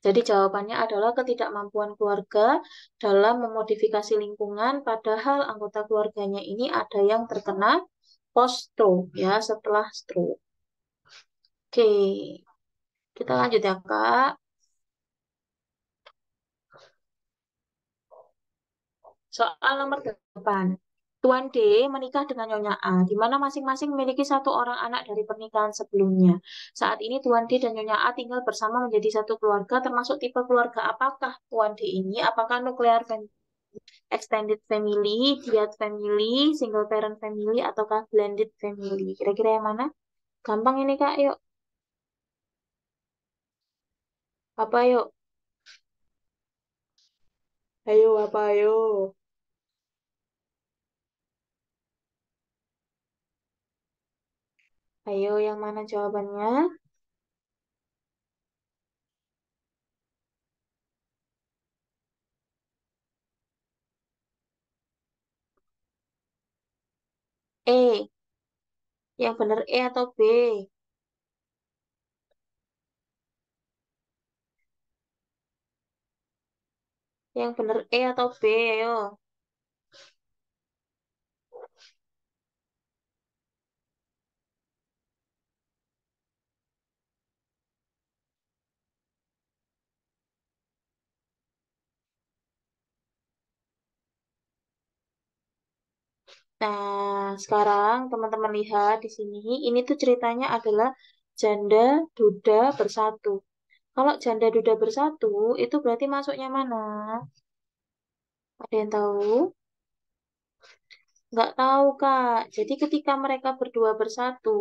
jadi jawabannya adalah ketidakmampuan keluarga dalam memodifikasi lingkungan, padahal anggota keluarganya ini ada yang terkena post stroke ya, setelah stroke. Oke, kita lanjut ya Kak. Soal nomor 8. Tuan D menikah dengan Nyonya A, di mana masing-masing memiliki satu orang anak dari pernikahan sebelumnya. Saat ini Tuan D dan Nyonya A tinggal bersama menjadi satu keluarga, termasuk tipe keluarga apakah Tuan D ini? Apakah nuklear family, extended family, dyad family, single parent family, ataukah blended family? Kira-kira yang mana? Gampang ini Kak, yuk. Apa yuk? Ayo, apa ayo? Ayo, yang mana jawabannya? E. Yang benar E atau B? Yang benar E atau B? Ayo. Nah, sekarang teman-teman lihat di sini, ini tuh ceritanya adalah janda duda bersatu. Kalau janda duda bersatu, itu berarti masuknya mana? Ada yang tahu? Nggak tahu, Kak. Jadi ketika mereka berdua bersatu,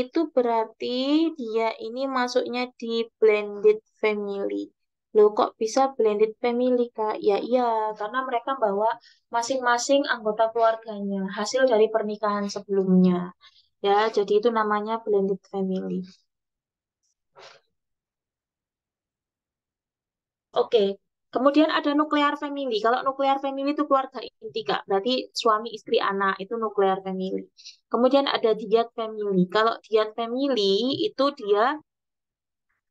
itu berarti dia ini masuknya di blended family. Loh, kok bisa blended family, Kak? Ya iya, karena mereka bawa masing-masing anggota keluarganya, hasil dari pernikahan sebelumnya. Ya, jadi itu namanya blended family. Oke, kemudian ada nuclear family. Kalau nuclear family itu keluarga inti, Kak. Berarti suami, istri, anak itu nuclear family. Kemudian ada dyad family. Kalau dyad family itu dia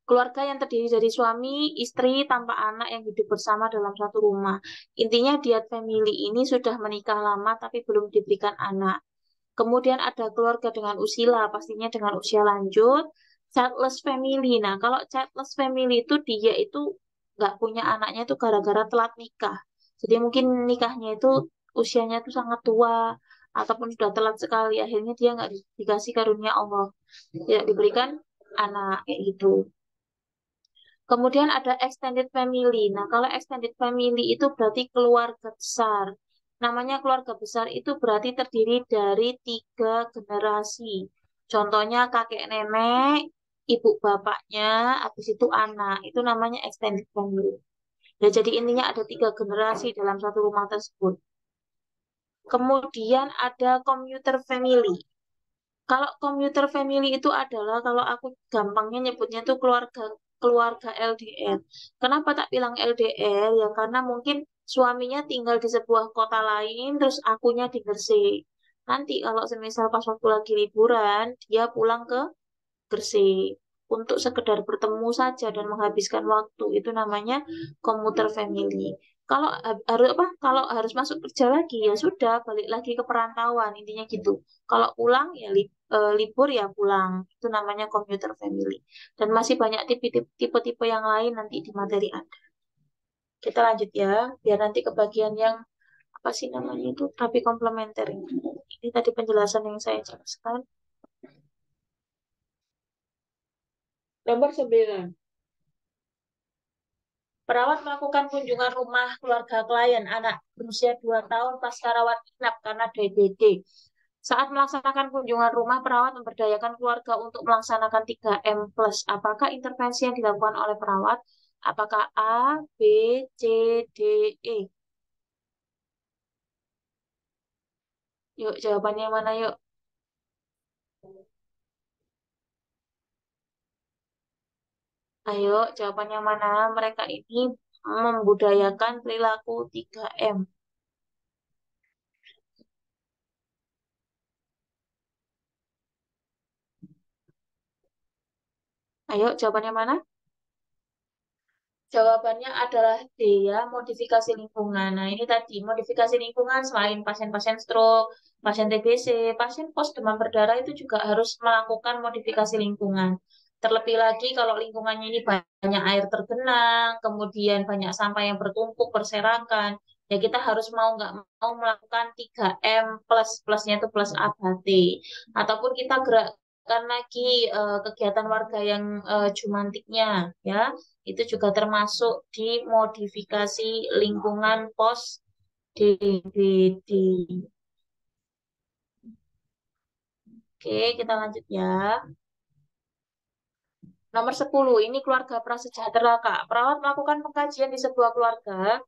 keluarga yang terdiri dari suami, istri, tanpa anak yang hidup bersama dalam satu rumah. Intinya dyad family ini sudah menikah lama tapi belum diberikan anak. Kemudian ada keluarga dengan usia, pastinya dengan usia lanjut. Childless family. Nah, kalau childless family itu dia itu nggak punya anaknya itu gara-gara telat nikah. Jadi mungkin nikahnya itu usianya itu sangat tua ataupun sudah telat sekali. Akhirnya dia nggak dikasih karunia Allah, tidak diberikan anak kayak gitu. Kemudian ada extended family. Nah, kalau extended family itu berarti keluarga besar. Namanya keluarga besar itu berarti terdiri dari 3 generasi. Contohnya kakek nenek, ibu bapaknya, habis itu anak. Itu namanya extended family. Ya, jadi intinya ada 3 generasi dalam satu rumah tersebut. Kemudian ada commuter family. Kalau commuter family itu adalah kalau aku gampangnya nyebutnya itu keluarga keluarga LDR. Kenapa tak bilang LDR? Ya karena mungkin suaminya tinggal di sebuah kota lain, terus akunya di Gresik. Nanti kalau semisal pas waktu lagi liburan, dia pulang ke Gresik untuk sekedar bertemu saja dan menghabiskan waktu. Itu namanya commuter family. Kalau harus apa? Kalau harus masuk kerja lagi ya sudah balik lagi ke perantauan intinya gitu. Kalau pulang ya libur ya pulang. Itu namanya commuter family. Dan masih banyak tipe-tipe yang lain nanti di materi Anda. Kita lanjut ya, biar nanti kebagian yang apa sih namanya itu terapi komplementer ini. Ini tadi penjelasan yang saya jelaskan. Nomor 9. Perawat melakukan kunjungan rumah keluarga klien anak berusia 2 tahun pasca rawat inap karena DBD. Saat melaksanakan kunjungan rumah, perawat memberdayakan keluarga untuk melaksanakan 3M+. Apakah intervensi yang dilakukan oleh perawat? Apakah A, B, C, D, E? Yuk, jawabannya mana yuk? Ayo, jawabannya mana? Mereka ini membudayakan perilaku 3M. Ayo, jawabannya mana? Jawabannya adalah D ya, modifikasi lingkungan. Nah, ini tadi modifikasi lingkungan selain pasien-pasien stroke, pasien TBC, pasien pos demam berdarah itu juga harus melakukan modifikasi lingkungan. Terlebih lagi kalau lingkungannya ini banyak air tergenang, kemudian banyak sampah yang bertumpuk, berserakan, ya kita harus mau nggak mau melakukan 3M plus, plusnya itu plus abadi. Ataupun kita gerakkan lagi kegiatan warga yang jumantiknya, ya itu juga termasuk di modifikasi lingkungan pos DBD. Oke, kita lanjut ya. Nomor 10, ini keluarga prasejahtera, Kak. Perawat melakukan pengkajian di sebuah keluarga.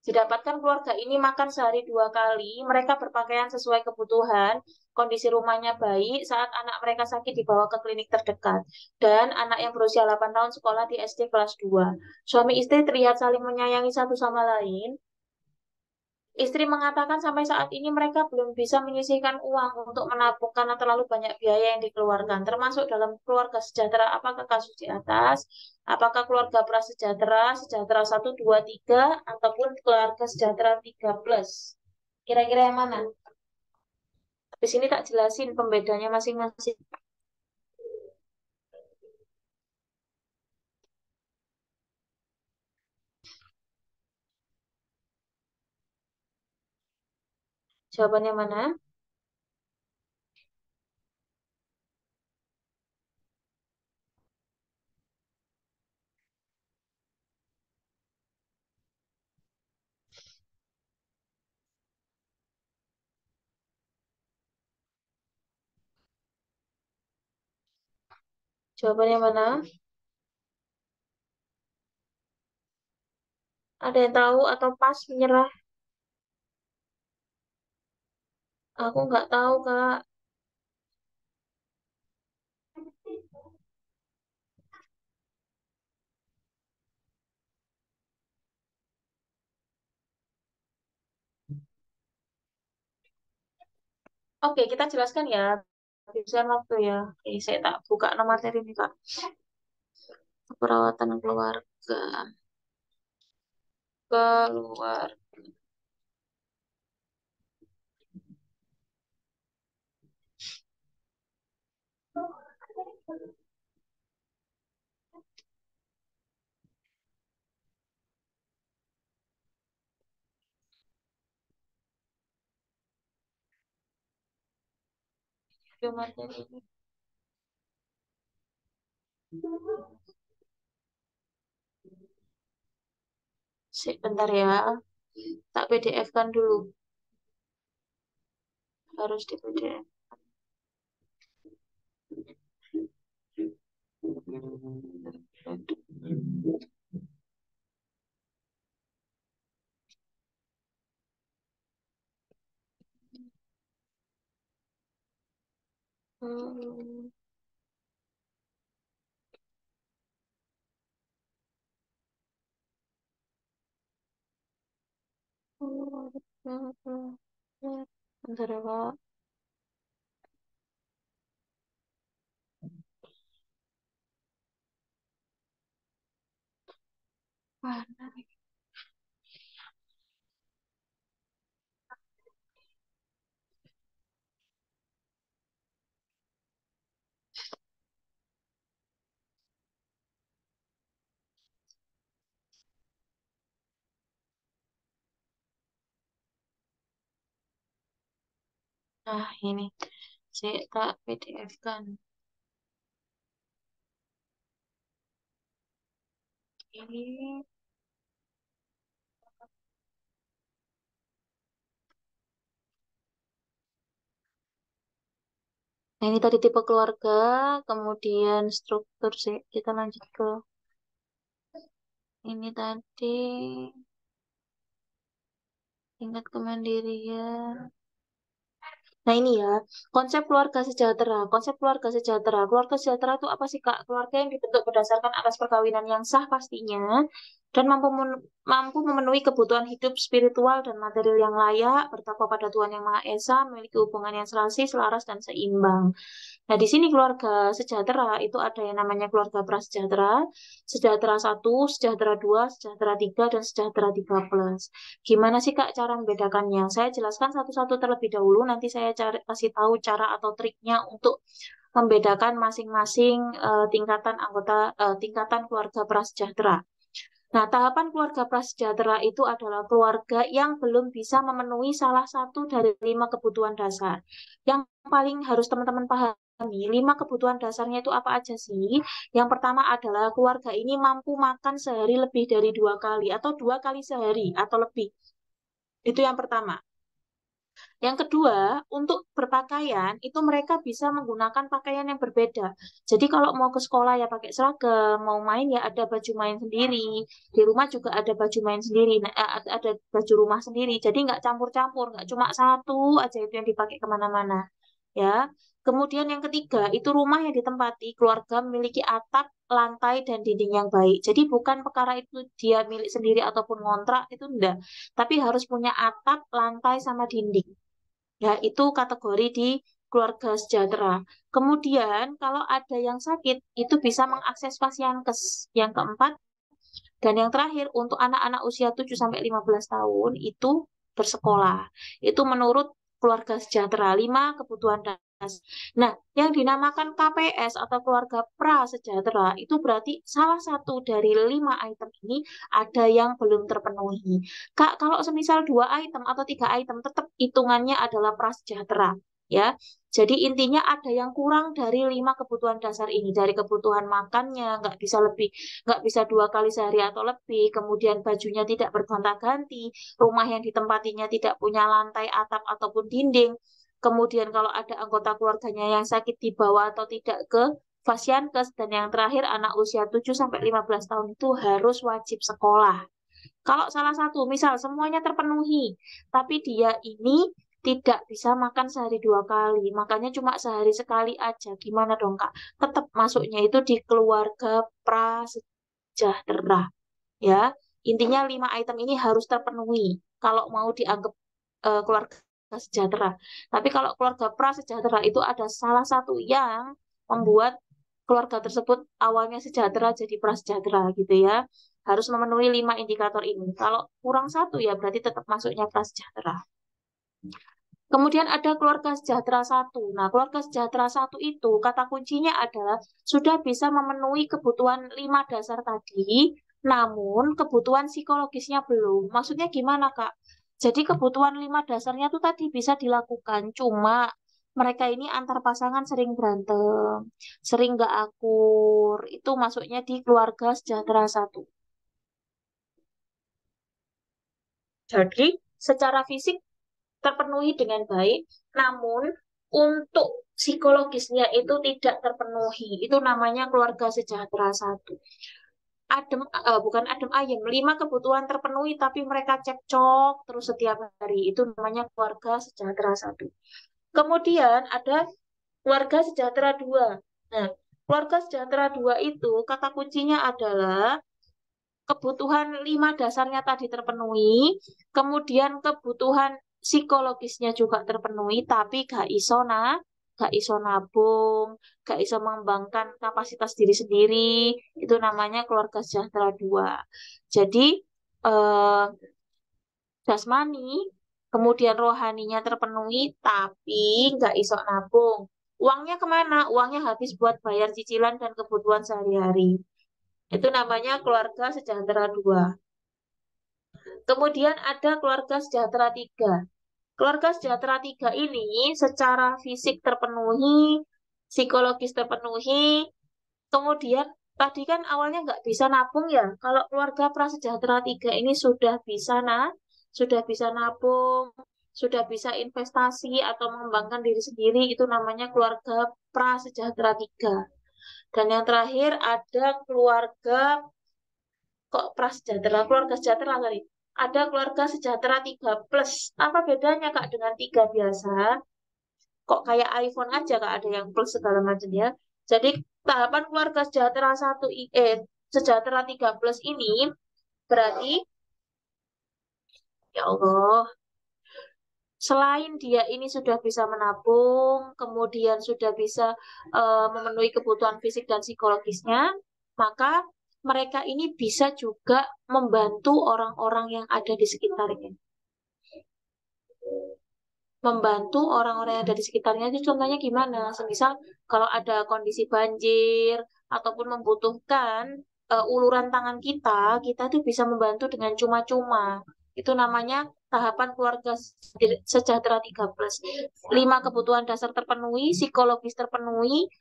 Didapatkan keluarga ini makan sehari 2 kali, mereka berpakaian sesuai kebutuhan, kondisi rumahnya baik saat anak mereka sakit dibawa ke klinik terdekat. Dan anak yang berusia 8 tahun sekolah di SD kelas 2. Suami istri terlihat saling menyayangi satu sama lain. Istri mengatakan sampai saat ini mereka belum bisa menyisihkan uang untuk menabung karena terlalu banyak biaya yang dikeluarkan, termasuk dalam keluarga sejahtera. Apakah kasus di atas? Apakah keluarga prasejahtera, sejahtera 1, 2, 3, ataupun keluarga sejahtera 3 plus? Kira-kira yang mana? Di sini tak jelasin pembedanya masing-masing. Jawabannya mana? Jawabannya mana? Ada yang tahu atau pas menyerah? Aku nggak tahu, Kak. Oke, kita jelaskan ya. Habisan waktu ya. Oke, saya tak buka nomor materi nih, Kak. Perawatan keluarga. Keluar. Video materi ini. Sebentar ya. Tak PDF kan dulu. Harus di PDF. Hmm. Bentar ya, Kak. Mana nih? Nah, ini. Saya tak PDF kan. Ini. Nah, ini tadi tipe keluarga, kemudian struktur sih. Kita lanjut ke ini tadi. Tingkat kemandirian. Nah ini ya, konsep keluarga sejahtera. Konsep keluarga sejahtera. Keluarga sejahtera itu apa sih, Kak? Keluarga yang dibentuk berdasarkan atas perkawinan yang sah pastinya. dan mampu memenuhi kebutuhan hidup spiritual dan material yang layak, bertakwa pada Tuhan Yang Maha Esa, memiliki hubungan yang serasi, selaras, dan seimbang. Nah, di sini keluarga sejahtera itu ada yang namanya keluarga prasejahtera, sejahtera satu, sejahtera dua, sejahtera tiga, dan sejahtera tiga plus. Gimana sih Kak cara membedakannya? Saya jelaskan satu-satu terlebih dahulu, nanti saya kasih tahu cara atau triknya untuk membedakan masing-masing tingkatan keluarga prasejahtera. Nah, tahapan keluarga prasejahtera itu adalah keluarga yang belum bisa memenuhi salah satu dari 5 kebutuhan dasar. Yang paling harus teman-teman pahami, 5 kebutuhan dasarnya itu apa aja sih? Yang pertama adalah keluarga ini mampu makan sehari lebih dari 2 kali atau 2 kali sehari atau lebih. Itu yang pertama. Yang kedua, untuk berpakaian itu mereka bisa menggunakan pakaian yang berbeda. Jadi kalau mau ke sekolah ya pakai seragam, mau main ya ada baju main sendiri, di rumah juga ada baju main sendiri, ada baju rumah sendiri. Jadi nggak campur-campur, nggak cuma satu aja itu yang dipakai kemana-mana. Ya. Kemudian yang ketiga, itu rumah yang ditempati keluarga memiliki atap, lantai, dan dinding yang baik. Jadi bukan perkara itu dia milik sendiri ataupun ngontrak, itu enggak. Tapi harus punya atap, lantai, sama dinding. Ya, itu kategori di keluarga sejahtera. Kemudian, kalau ada yang sakit, itu bisa mengakses pasienkes. Yang keempat, dan yang terakhir, untuk anak-anak usia 7 sampai 15 tahun, itu bersekolah. Itu menurut keluarga sejahtera, 5 kebutuhan dasar. Nah, yang dinamakan KPS atau keluarga prasejahtera, itu berarti salah satu dari 5 item ini ada yang belum terpenuhi. Kak, kalau semisal 2 item atau 3 item, tetap hitungannya adalah prasejahtera. Ya, jadi intinya ada yang kurang dari 5 kebutuhan dasar ini, dari kebutuhan makannya nggak bisa 2 kali sehari atau lebih, kemudian bajunya tidak bergonta-ganti, rumah yang ditempatinya tidak punya lantai, atap ataupun dinding, kemudian kalau ada anggota keluarganya yang sakit dibawa atau tidak ke Fasiankes, dan yang terakhir anak usia 7 sampai 15 tahun itu harus wajib sekolah. Kalau salah satu, misal semuanya terpenuhi, tapi dia ini tidak bisa makan sehari 2 kali, makanya cuma sehari sekali aja, gimana dong Kak? Tetap masuknya itu di keluarga prasejahtera, ya. Intinya 5 item ini harus terpenuhi kalau mau dianggap keluarga sejahtera. Tapi kalau keluarga prasejahtera itu ada salah satu yang membuat keluarga tersebut awalnya sejahtera jadi prasejahtera gitu ya. Harus memenuhi 5 indikator ini. Kalau kurang satu ya berarti tetap masuknya prasejahtera. Kemudian ada keluarga sejahtera satu. Nah, keluarga sejahtera satu itu kata kuncinya adalah sudah bisa memenuhi kebutuhan 5 dasar tadi, namun kebutuhan psikologisnya belum. Maksudnya gimana, Kak? Jadi kebutuhan 5 dasarnya tuh tadi bisa dilakukan, cuma mereka ini antar pasangan sering berantem, sering nggak akur. Itu masuknya di keluarga sejahtera satu. Jadi secara fisik terpenuhi dengan baik, namun untuk psikologisnya itu tidak terpenuhi. Itu namanya keluarga sejahtera satu. Bukan adem ayem, 5 kebutuhan terpenuhi tapi mereka cekcok terus setiap hari. Itu namanya keluarga sejahtera satu. Kemudian ada keluarga sejahtera dua. Nah, keluarga sejahtera dua itu kata kuncinya adalah kebutuhan 5 dasarnya tadi terpenuhi, kemudian kebutuhan psikologisnya juga terpenuhi, tapi gak iso nabung, gak iso mengembangkan kapasitas diri sendiri, itu namanya keluarga sejahtera dua. Jadi eh, jasmani, kemudian rohaninya terpenuhi, tapi gak iso nabung. Uangnya kemana? Uangnya habis buat bayar cicilan dan kebutuhan sehari-hari. Itu namanya keluarga sejahtera dua. Kemudian ada keluarga sejahtera tiga. Keluarga sejahtera tiga ini secara fisik terpenuhi, psikologis terpenuhi, kemudian tadi kan awalnya nggak bisa nabung ya. Kalau keluarga prasejahtera tiga ini sudah bisa nabung, sudah bisa investasi atau mengembangkan diri sendiri, itu namanya keluarga prasejahtera tiga. Dan yang terakhir ada keluarga sejahtera tadi. Ada keluarga sejahtera 3 plus. Apa bedanya Kak dengan 3 biasa? Kok kayak iPhone aja Kak ada yang plus segala macam ya. Jadi tahapan keluarga sejahtera sejahtera 3 plus ini Berarti, ya Allah, selain dia ini sudah bisa menabung, kemudian sudah bisa memenuhi kebutuhan fisik dan psikologisnya, maka mereka ini bisa juga membantu orang-orang yang ada di sekitarnya. Membantu orang-orang yang ada di sekitarnya itu contohnya gimana? Semisal kalau ada kondisi banjir ataupun membutuhkan uluran tangan kita, kita tuh bisa membantu dengan cuma-cuma. Itu namanya tahapan keluarga sejahtera 13. 5 kebutuhan dasar terpenuhi, psikologis terpenuhi,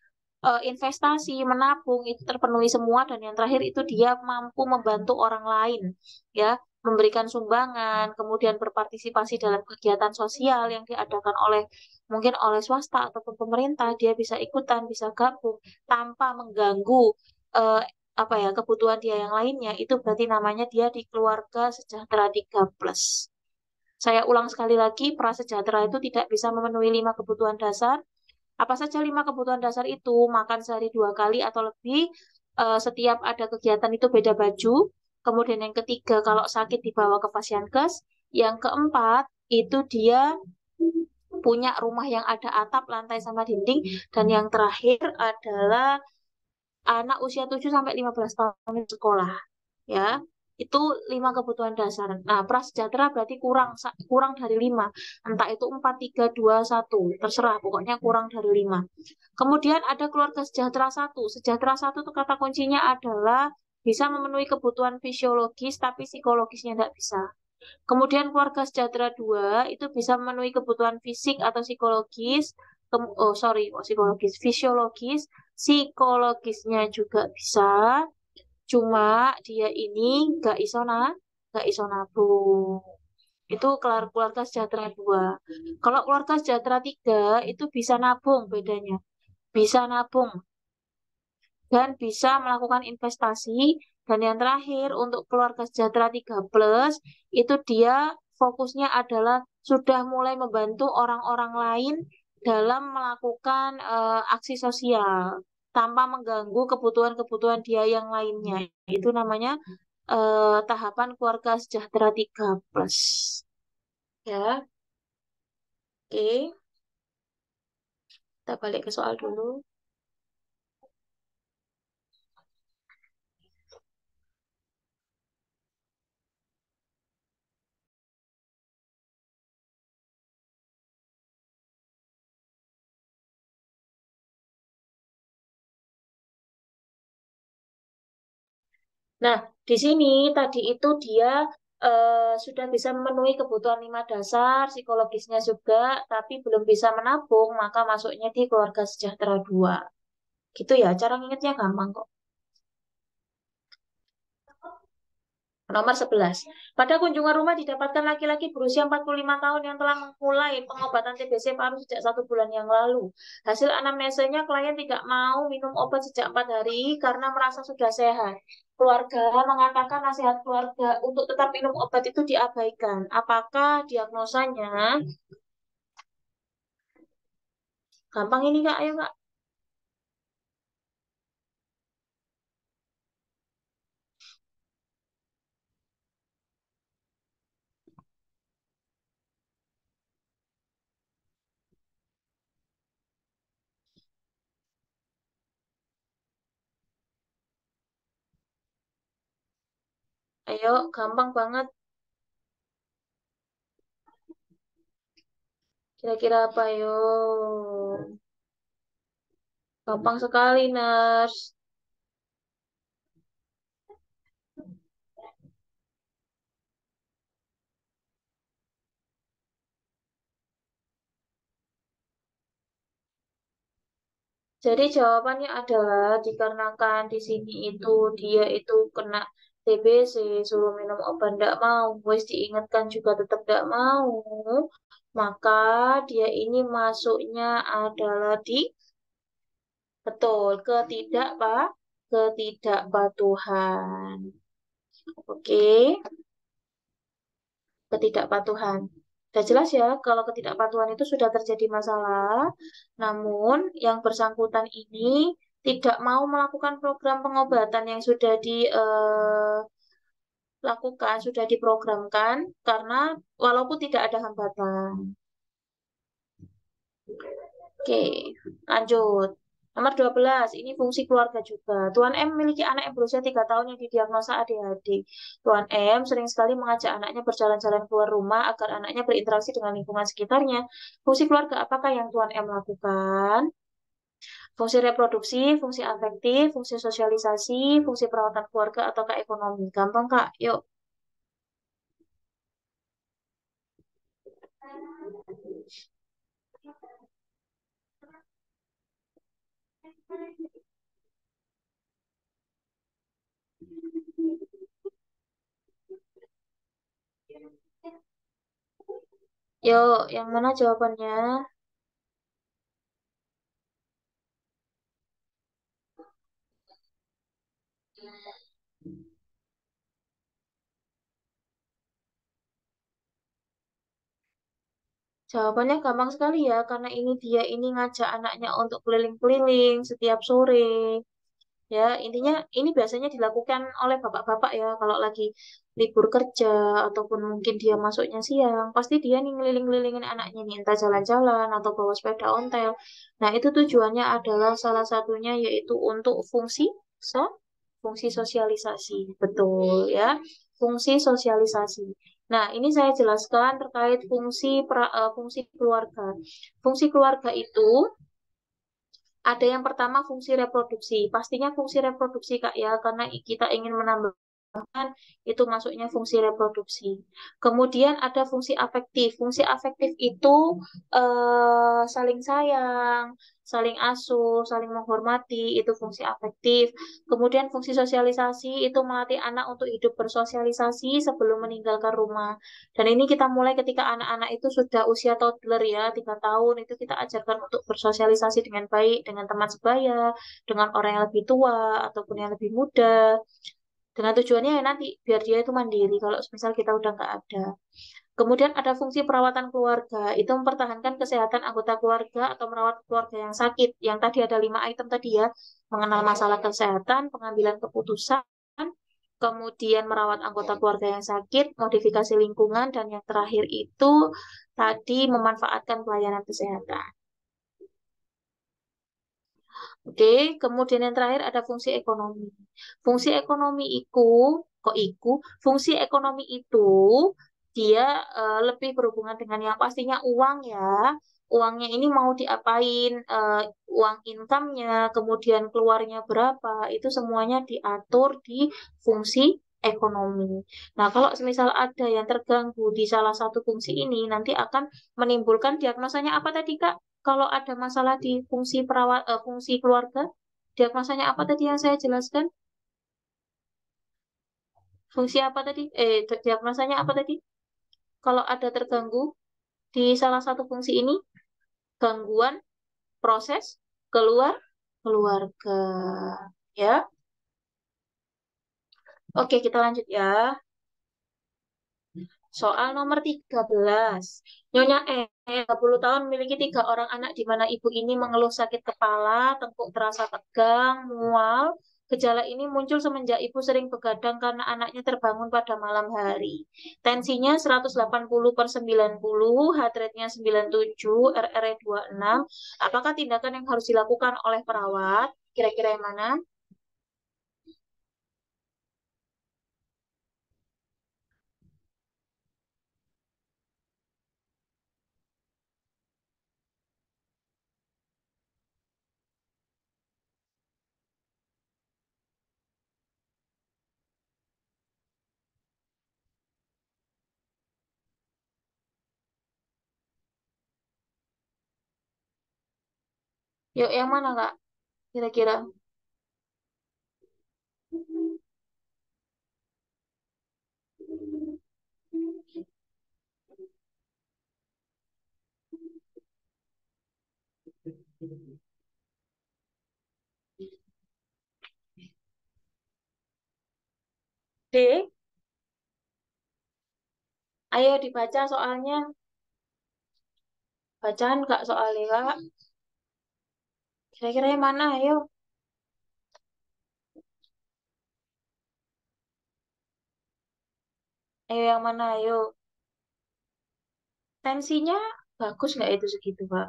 investasi, menabung itu terpenuhi semua, dan yang terakhir itu dia mampu membantu orang lain, ya, memberikan sumbangan, kemudian berpartisipasi dalam kegiatan sosial yang diadakan oleh mungkin oleh swasta ataupun pemerintah, dia bisa ikutan, bisa gabung tanpa mengganggu eh, apa ya kebutuhan dia yang lainnya. Itu berarti namanya dia di keluarga sejahtera 13. Saya ulang sekali lagi, prasejahtera itu tidak bisa memenuhi 5 kebutuhan dasar. Apa saja 5 kebutuhan dasar itu? Makan sehari 2 kali atau lebih. Setiap ada kegiatan itu beda baju. Kemudian yang ketiga, kalau sakit dibawa ke Pasienkes. Yang keempat, itu dia punya rumah yang ada atap, lantai, sama dinding. Dan yang terakhir adalah anak usia 7 sampai 15 tahun di sekolah. Ya, itu 5 kebutuhan dasar. Nah, prasejahtera berarti kurang dari 5. Entah itu 4, 3, 2, 1. Terserah, pokoknya kurang dari 5. Kemudian ada keluarga sejahtera satu. Sejahtera satu itu kata kuncinya adalah bisa memenuhi kebutuhan fisiologis, tapi psikologisnya tidak bisa. Kemudian keluarga sejahtera 2 itu bisa memenuhi kebutuhan fisik atau psikologis. Oh, sorry, oh, psikologis, fisiologis, psikologisnya juga bisa. Cuma dia ini nggak iso nabung. Itu keluarga sejahtera 2. Kalau keluarga sejahtera 3 itu bisa nabung bedanya. Bisa nabung dan bisa melakukan investasi. Dan yang terakhir untuk keluarga sejahtera 13 itu dia fokusnya adalah sudah mulai membantu orang-orang lain dalam melakukan aksi sosial tanpa mengganggu kebutuhan-kebutuhan dia yang lainnya. Itu namanya tahapan keluarga sejahtera 13. Ya, oke. Kita balik ke soal dulu. Nah, di sini tadi itu dia sudah bisa memenuhi kebutuhan 5 dasar, psikologisnya juga, tapi belum bisa menabung, maka masuknya di keluarga sejahtera 2. Gitu ya, cara ngingetnya gampang kok. Nomor 11. Pada kunjungan rumah didapatkan laki-laki berusia 45 tahun yang telah memulai pengobatan TBC paru sejak 1 bulan yang lalu. Hasil anamnesanya, klien tidak mau minum obat sejak 4 hari karena merasa sudah sehat. Keluarga mengatakan nasihat keluarga untuk tetap minum obat itu diabaikan. Apakah diagnosanya? Gampang ini Kak, ayo Kak. Ayo, gampang banget. Kira-kira apa yo? Gampang sekali, Nurse. Jadi jawabannya adalah dikarenakan di sini itu dia itu kena TBC, suruh minum obat ndak mau, wes diingatkan juga tetap ndak mau, maka dia ini masuknya adalah di betul ketidakpatuhan. Oke, ketidakpatuhan. Sudah jelas ya, kalau ketidakpatuhan itu sudah terjadi masalah, namun yang bersangkutan ini tidak mau melakukan program pengobatan yang sudah lakukan, sudah diprogramkan karena walaupun tidak ada hambatan. Oke, lanjut. Nomor 12, ini fungsi keluarga juga. Tuan M memiliki anak yang berusia 3 tahun yang didiagnosa ADHD. Tuan M sering sekali mengajak anaknya berjalan-jalan keluar rumah agar anaknya berinteraksi dengan lingkungan sekitarnya. Fungsi keluarga apakah yang Tuan M lakukan? Fungsi reproduksi, fungsi afektif, fungsi sosialisasi, fungsi perawatan keluarga, ataukah ekonomi? Gampang, Kak. Yuk. Yuk, yang mana jawabannya? Jawabannya gampang sekali ya, karena dia ini ngajak anaknya untuk keliling-keliling setiap sore. Ya, intinya ini biasanya dilakukan oleh bapak-bapak ya, kalau lagi libur kerja ataupun mungkin dia masuknya siang, pasti dia nih ngeliling-ngelilingin anaknya nih, entah jalan-jalan atau bawa sepeda ontel. Nah, itu tujuannya adalah salah satunya yaitu untuk so, fungsi sosialisasi. Betul ya, fungsi sosialisasi. Nah, ini saya jelaskan terkait fungsi keluarga. Fungsi keluarga itu ada yang pertama fungsi reproduksi. Pastinya fungsi reproduksi Kak ya, karena kita ingin menambah itu masuknya fungsi reproduksi. Kemudian ada fungsi afektif. Fungsi afektif itu saling sayang, saling asuh, saling menghormati, itu fungsi afektif. Kemudian fungsi sosialisasi itu melatih anak untuk hidup bersosialisasi sebelum meninggalkan rumah. Dan ini kita mulai ketika anak-anak itu sudah usia toddler ya, 3 tahun, itu kita ajarkan untuk bersosialisasi dengan baik, dengan teman sebaya, dengan orang yang lebih tua, ataupun yang lebih muda. Dengan tujuannya ya nanti biar dia itu mandiri kalau misal kita udah nggak ada. Kemudian ada fungsi perawatan keluarga, itu mempertahankan kesehatan anggota keluarga atau merawat keluarga yang sakit. Yang tadi ada 5 item tadi ya, mengenal masalah kesehatan, pengambilan keputusan, kemudian merawat anggota keluarga yang sakit, modifikasi lingkungan, dan yang terakhir itu tadi memanfaatkan pelayanan kesehatan. Oke, kemudian yang terakhir ada fungsi ekonomi. Fungsi ekonomi fungsi ekonomi itu dia lebih berhubungan dengan yang pastinya uang ya. Uangnya ini mau diapain, uang income-nya, kemudian keluarnya berapa, itu semuanya diatur di fungsi ekonomi. Nah, kalau misal ada yang terganggu di salah satu fungsi ini, nanti akan menimbulkan diagnosanya apa tadi, Kak? Kalau ada masalah di fungsi keluarga, diagnosanya apa tadi yang saya jelaskan? Fungsi apa tadi? Diagnosanya apa tadi? Kalau ada terganggu di salah satu fungsi ini, gangguan proses keluar keluarga. Ya. Oke, kita lanjut ya. Soal nomor 13. Nyonya E, 30 tahun memiliki 3 orang anak di mana ibu ini mengeluh sakit kepala, tengkuk terasa tegang, mual. Gejala ini muncul semenjak ibu sering begadang karena anaknya terbangun pada malam hari. Tensinya 180/90, heart rate-nya 97, RR-nya 26. Apakah tindakan yang harus dilakukan oleh perawat? Kira-kira yang mana? Yuk, yang mana, Kak? Kira-kira. D. Ayo dibaca soalnya. Bacaan Kak soalnya, Kak. Kira-kira yang mana? Ayo. Ayo yang mana? Ayo. Tensinya bagus nggak itu segitu, Pak?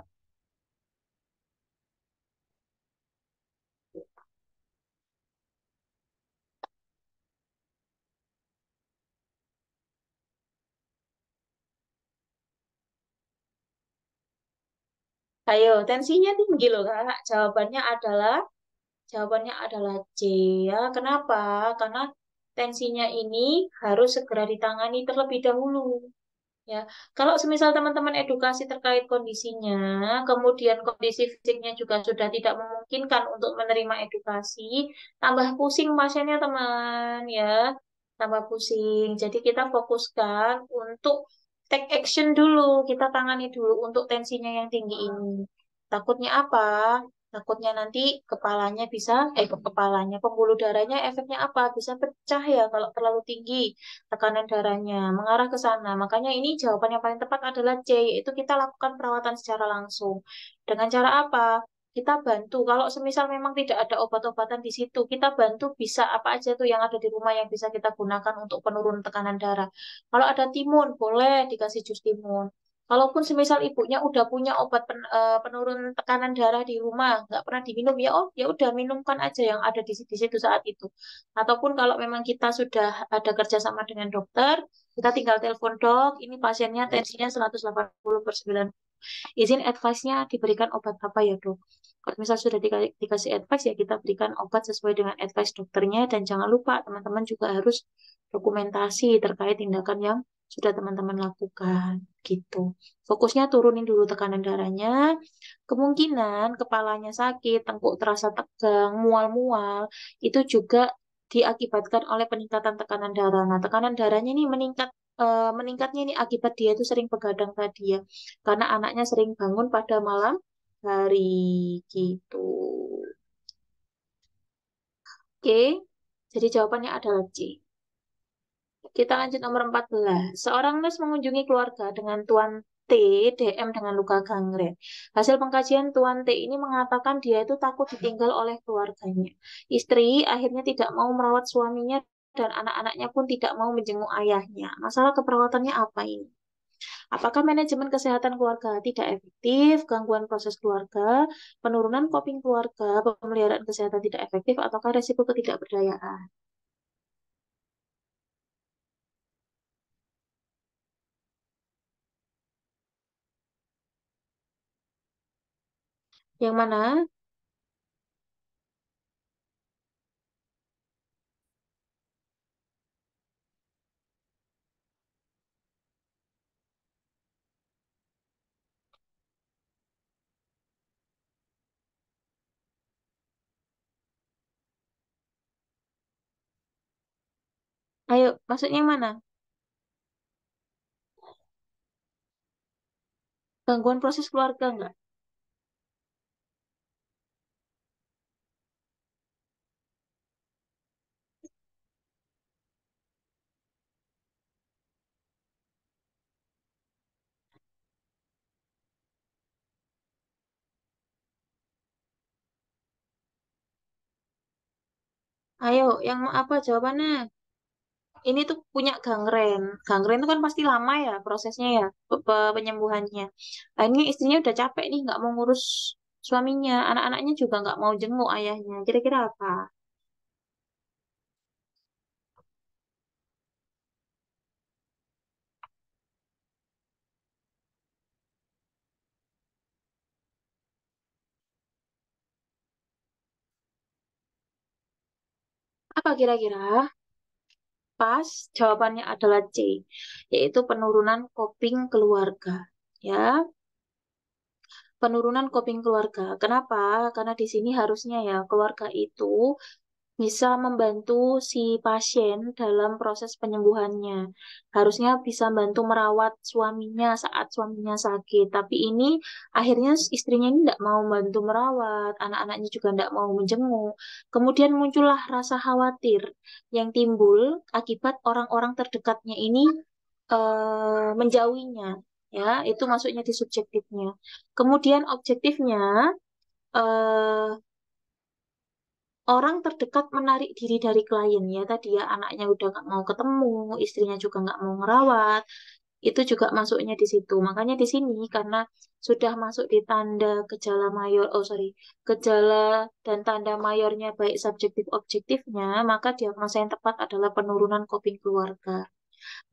Ayo, tensinya tinggi loh, Kak. Jawabannya adalah C ya. Kenapa? Karena tensinya ini harus segera ditangani terlebih dahulu. Ya, kalau semisal teman-teman edukasi terkait kondisinya, kemudian kondisi fisiknya juga sudah tidak memungkinkan untuk menerima edukasi, tambah pusing pasiennya teman ya, tambah pusing. Jadi kita fokuskan untuk take action dulu, kita tangani dulu untuk tensinya yang tinggi ini. Takutnya apa? Takutnya nanti kepalanya, pembuluh darahnya efeknya apa? Bisa pecah ya kalau terlalu tinggi tekanan darahnya mengarah ke sana. Makanya ini jawaban yang paling tepat adalah C, yaitu kita lakukan perawatan secara langsung. Dengan cara apa? Kita bantu. Kalau semisal memang tidak ada obat-obatan di situ, kita bantu bisa apa aja tuh yang ada di rumah yang bisa kita gunakan untuk penurun tekanan darah. Kalau ada timun, boleh dikasih jus timun. Kalaupun semisal ibunya udah punya obat penurun tekanan darah di rumah, nggak pernah diminum ya, oh ya udah minumkan aja yang ada di situ saat itu. Ataupun kalau memang kita sudah ada kerjasama dengan dokter, kita tinggal telepon dok, ini pasiennya tensinya 180/90. Izin advice-nya diberikan obat apa ya dok? Kalau misal sudah dikasih advice ya kita berikan obat sesuai dengan advice dokternya dan jangan lupa teman-teman juga harus dokumentasi terkait tindakan yang sudah teman-teman lakukan gitu. Fokusnya turunin dulu tekanan darahnya. Kemungkinan kepalanya sakit, tengkuk terasa tegang, mual-mual, itu juga diakibatkan oleh peningkatan tekanan darah. Nah, tekanan darahnya ini meningkatnya ini akibat dia itu sering begadang tadi ya. Karena anaknya sering bangun pada malam hari gitu. Oke, jadi jawabannya adalah C. Kita lanjut nomor 14. Seorang nurse mengunjungi keluarga dengan Tuan T DM dengan luka gangren. Hasil pengkajian Tuan T ini mengatakan dia itu takut ditinggal oleh keluarganya. Istri akhirnya tidak mau merawat suaminya dan anak-anaknya pun tidak mau menjenguk ayahnya. Masalah keperawatannya apa ini? Apakah manajemen kesehatan keluarga tidak efektif, gangguan proses keluarga, penurunan coping keluarga, pemeliharaan kesehatan tidak efektif, ataukah resiko ketidakberdayaan? Yang mana? Ayo, maksudnya yang mana? Gangguan proses keluarga enggak? Ayo, yang apa jawabannya? Ini tuh punya gangren. Gangren itu kan pasti lama ya prosesnya ya, penyembuhannya. Nah, ini istrinya udah capek nih, nggak mau ngurus suaminya. Anak-anaknya juga nggak mau jenguk ayahnya. Kira-kira apa? Apa kira-kira? Pas, jawabannya adalah C, yaitu penurunan coping keluarga. Ya, penurunan coping keluarga. Kenapa? Karena di sini harusnya ya keluarga itu bisa membantu si pasien dalam proses penyembuhannya. Harusnya bisa bantu merawat suaminya saat suaminya sakit. Tapi ini akhirnya istrinya ini tidak mau bantu merawat, anak-anaknya juga tidak mau menjenguk. Kemudian muncullah rasa khawatir yang timbul akibat orang-orang terdekatnya ini menjauhinya. Ya, itu masuknya di subjektifnya. Kemudian objektifnya, eh, orang terdekat menarik diri dari klien ya tadi ya anaknya udah nggak mau ketemu, istrinya juga nggak mau ngerawat, itu juga masuknya di situ. Makanya di sini karena sudah masuk di tanda gejala mayor, oh sorry, gejala dan tanda mayornya baik subjektif objektifnya, maka diagnosa yang tepat adalah penurunan coping keluarga.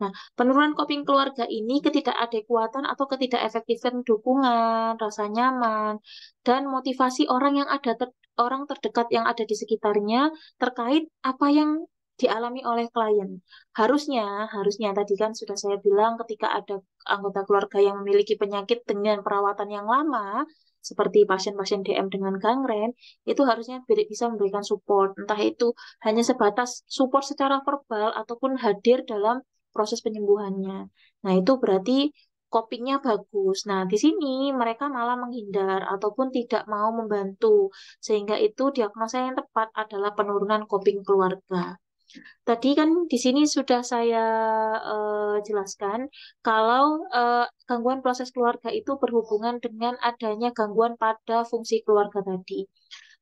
Nah, penurunan coping keluarga ini ketidakadekuatan atau ketidakefektifan dukungan, rasa nyaman, dan motivasi orang yang ada orang terdekat yang ada di sekitarnya terkait apa yang dialami oleh klien. Harusnya, harusnya tadi kan sudah saya bilang ketika ada anggota keluarga yang memiliki penyakit dengan perawatan yang lama, seperti pasien-pasien DM dengan gangren, itu harusnya bisa memberikan support, entah itu hanya sebatas support secara verbal ataupun hadir dalam proses penyembuhannya. Nah, itu berarti copingnya bagus. Nah, di sini mereka malah menghindar ataupun tidak mau membantu. Sehingga itu diagnosa yang tepat adalah penurunan coping keluarga. Tadi kan di sini sudah saya jelaskan kalau gangguan proses keluarga itu berhubungan dengan adanya gangguan pada fungsi keluarga tadi.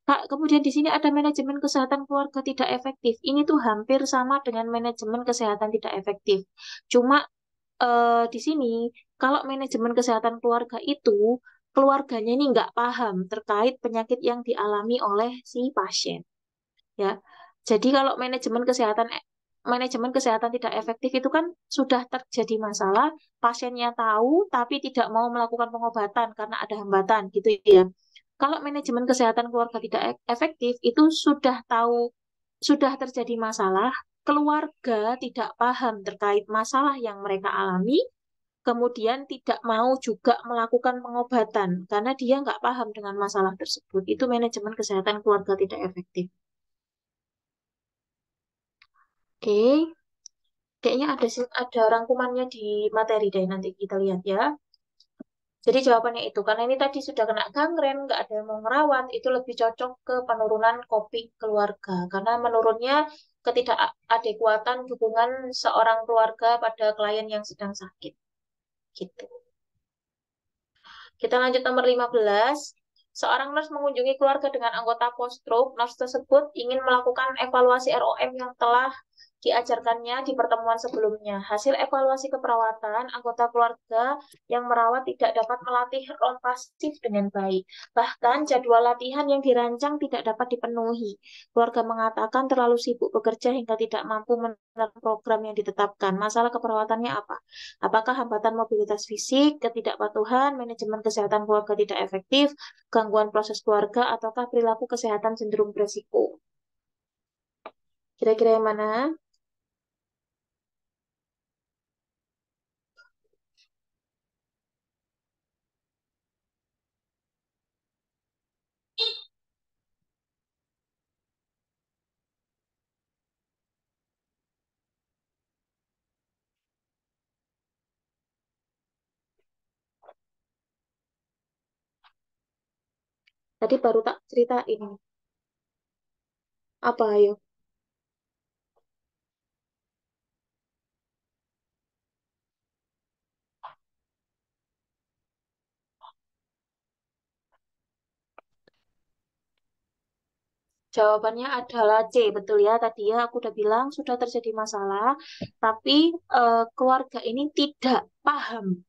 Kak, kemudian di sini ada manajemen kesehatan keluarga tidak efektif. Ini tuh hampir sama dengan manajemen kesehatan tidak efektif. Cuma di sini, kalau manajemen kesehatan keluarga itu, keluarganya ini nggak paham terkait penyakit yang dialami oleh si pasien. Ya, jadi kalau manajemen kesehatan tidak efektif itu kan sudah terjadi masalah, pasiennya tahu tapi tidak mau melakukan pengobatan karena ada hambatan gitu ya. Kalau manajemen kesehatan keluarga tidak efektif, itu sudah tahu, sudah terjadi masalah, keluarga tidak paham terkait masalah yang mereka alami, kemudian tidak mau juga melakukan pengobatan karena dia nggak paham dengan masalah tersebut. Itu manajemen kesehatan keluarga tidak efektif. Oke, kayaknya ada rangkumannya di materi deh nanti kita lihat ya. Jadi jawabannya itu, karena ini tadi sudah kena gangren, nggak ada yang mau merawat, itu lebih cocok ke penurunan coping keluarga. Karena menurunnya ketidakadekuatan dukungan seorang keluarga pada klien yang sedang sakit. Gitu. Kita lanjut nomor 15. Seorang nurse mengunjungi keluarga dengan anggota post-stroke. Nurse tersebut ingin melakukan evaluasi ROM yang telah diajarkannya di pertemuan sebelumnya. Hasil evaluasi keperawatan, anggota keluarga yang merawat tidak dapat melatih ROM pasif dengan baik. Bahkan jadwal latihan yang dirancang tidak dapat dipenuhi. Keluarga mengatakan terlalu sibuk bekerja hingga tidak mampu menerapkan program yang ditetapkan. Masalah keperawatannya apa? Apakah hambatan mobilitas fisik, ketidakpatuhan, manajemen kesehatan keluarga tidak efektif, gangguan proses keluarga, ataukah perilaku kesehatan cenderung beresiko? Kira-kira yang mana? Tadi baru tak ceritain. Apa ayo? Jawabannya adalah C, betul ya. Tadi ya aku udah bilang sudah terjadi masalah, tapi keluarga ini tidak paham.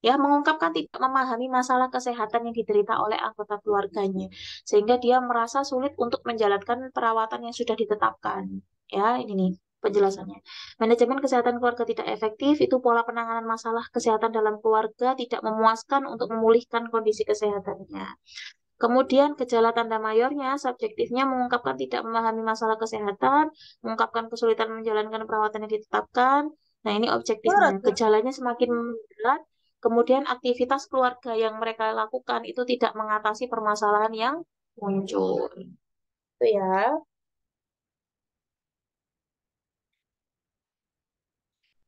Ya, mengungkapkan tidak memahami masalah kesehatan yang diderita oleh anggota keluarganya, sehingga dia merasa sulit untuk menjalankan perawatan yang sudah ditetapkan. Ya, ini nih penjelasannya. Manajemen kesehatan keluarga tidak efektif, itu pola penanganan masalah kesehatan dalam keluarga tidak memuaskan untuk memulihkan kondisi kesehatannya. Kemudian gejala tanda mayornya, subjektifnya mengungkapkan tidak memahami masalah kesehatan, mengungkapkan kesulitan menjalankan perawatan yang ditetapkan. Nah, ini objektifnya. Gejalanya semakin berat, kemudian aktivitas keluarga yang mereka lakukan itu tidak mengatasi permasalahan yang muncul. Itu ya.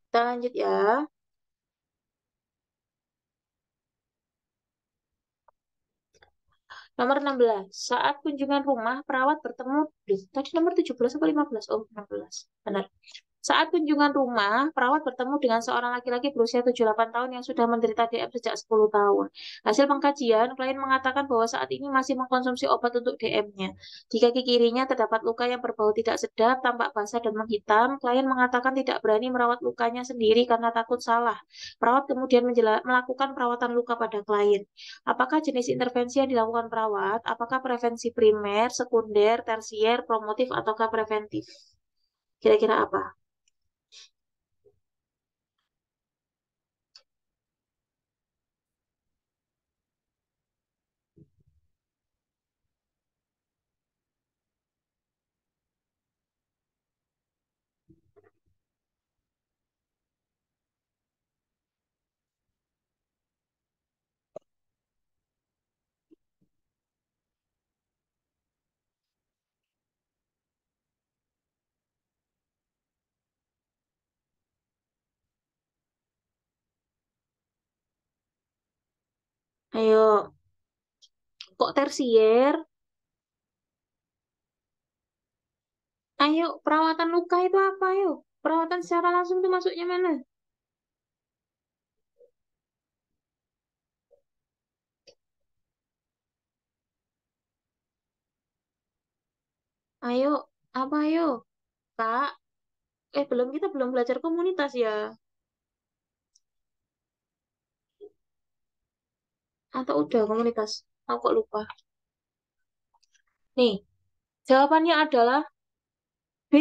Kita lanjut ya. Nomor 16. Saat kunjungan rumah, perawat bertemu. Tadi nomor 17 atau 15? Oh, 16. Benar. Saat kunjungan rumah, perawat bertemu dengan seorang laki-laki berusia 78 tahun yang sudah menderita DM sejak 10 tahun. Hasil pengkajian, klien mengatakan bahwa saat ini masih mengkonsumsi obat untuk DM-nya. Di kaki kirinya terdapat luka yang berbau tidak sedap, tampak basah dan menghitam. Klien mengatakan tidak berani merawat lukanya sendiri karena takut salah. Perawat kemudian melakukan perawatan luka pada klien. Apakah jenis intervensi yang dilakukan perawat? Apakah prevensi primer, sekunder, tersier, promotif, ataukah preventif? Kira-kira apa? Ayo, kok tersier? Ayo, perawatan luka itu apa? Ayo, perawatan secara langsung itu masuknya mana? Ayo, apa ayo? Kak, kita belum belajar komunitas ya? Atau udah komunitas? Aku kok lupa. Nih, jawabannya adalah B,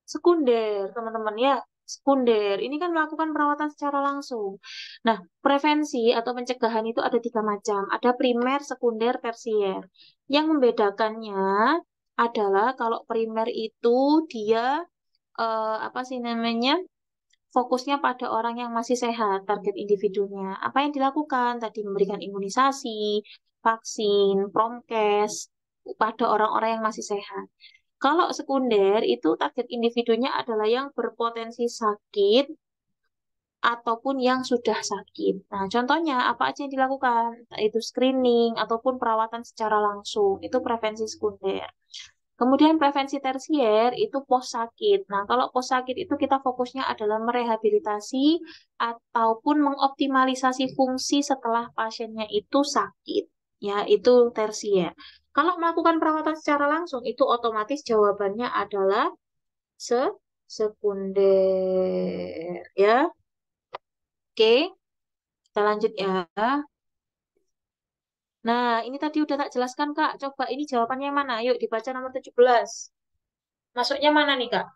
sekunder, teman-teman ya. Sekunder, ini kan melakukan perawatan secara langsung. Nah, prevensi atau pencegahan itu ada tiga macam. Ada primer, sekunder, tersier. Yang membedakannya adalah kalau primer itu dia apa sih namanya? Fokusnya pada orang yang masih sehat, target individunya. Apa yang dilakukan? Tadi memberikan imunisasi, vaksin, promkes pada orang-orang yang masih sehat. Kalau sekunder itu target individunya adalah yang berpotensi sakit ataupun yang sudah sakit. Nah, contohnya apa aja yang dilakukan? Entah itu screening ataupun perawatan secara langsung. Itu prevensi sekunder. Kemudian prevensi tersier itu pos sakit. Nah, kalau pos sakit itu kita fokusnya adalah merehabilitasi ataupun mengoptimalisasi fungsi setelah pasiennya itu sakit. Ya, itu tersier. Kalau melakukan perawatan secara langsung itu otomatis jawabannya adalah se sekunder. Ya, oke, kita lanjut ya. Nah, ini tadi udah tak jelaskan, Kak. Coba ini jawabannya yang mana? Yuk dibaca nomor 17. Masuknya mana nih, Kak?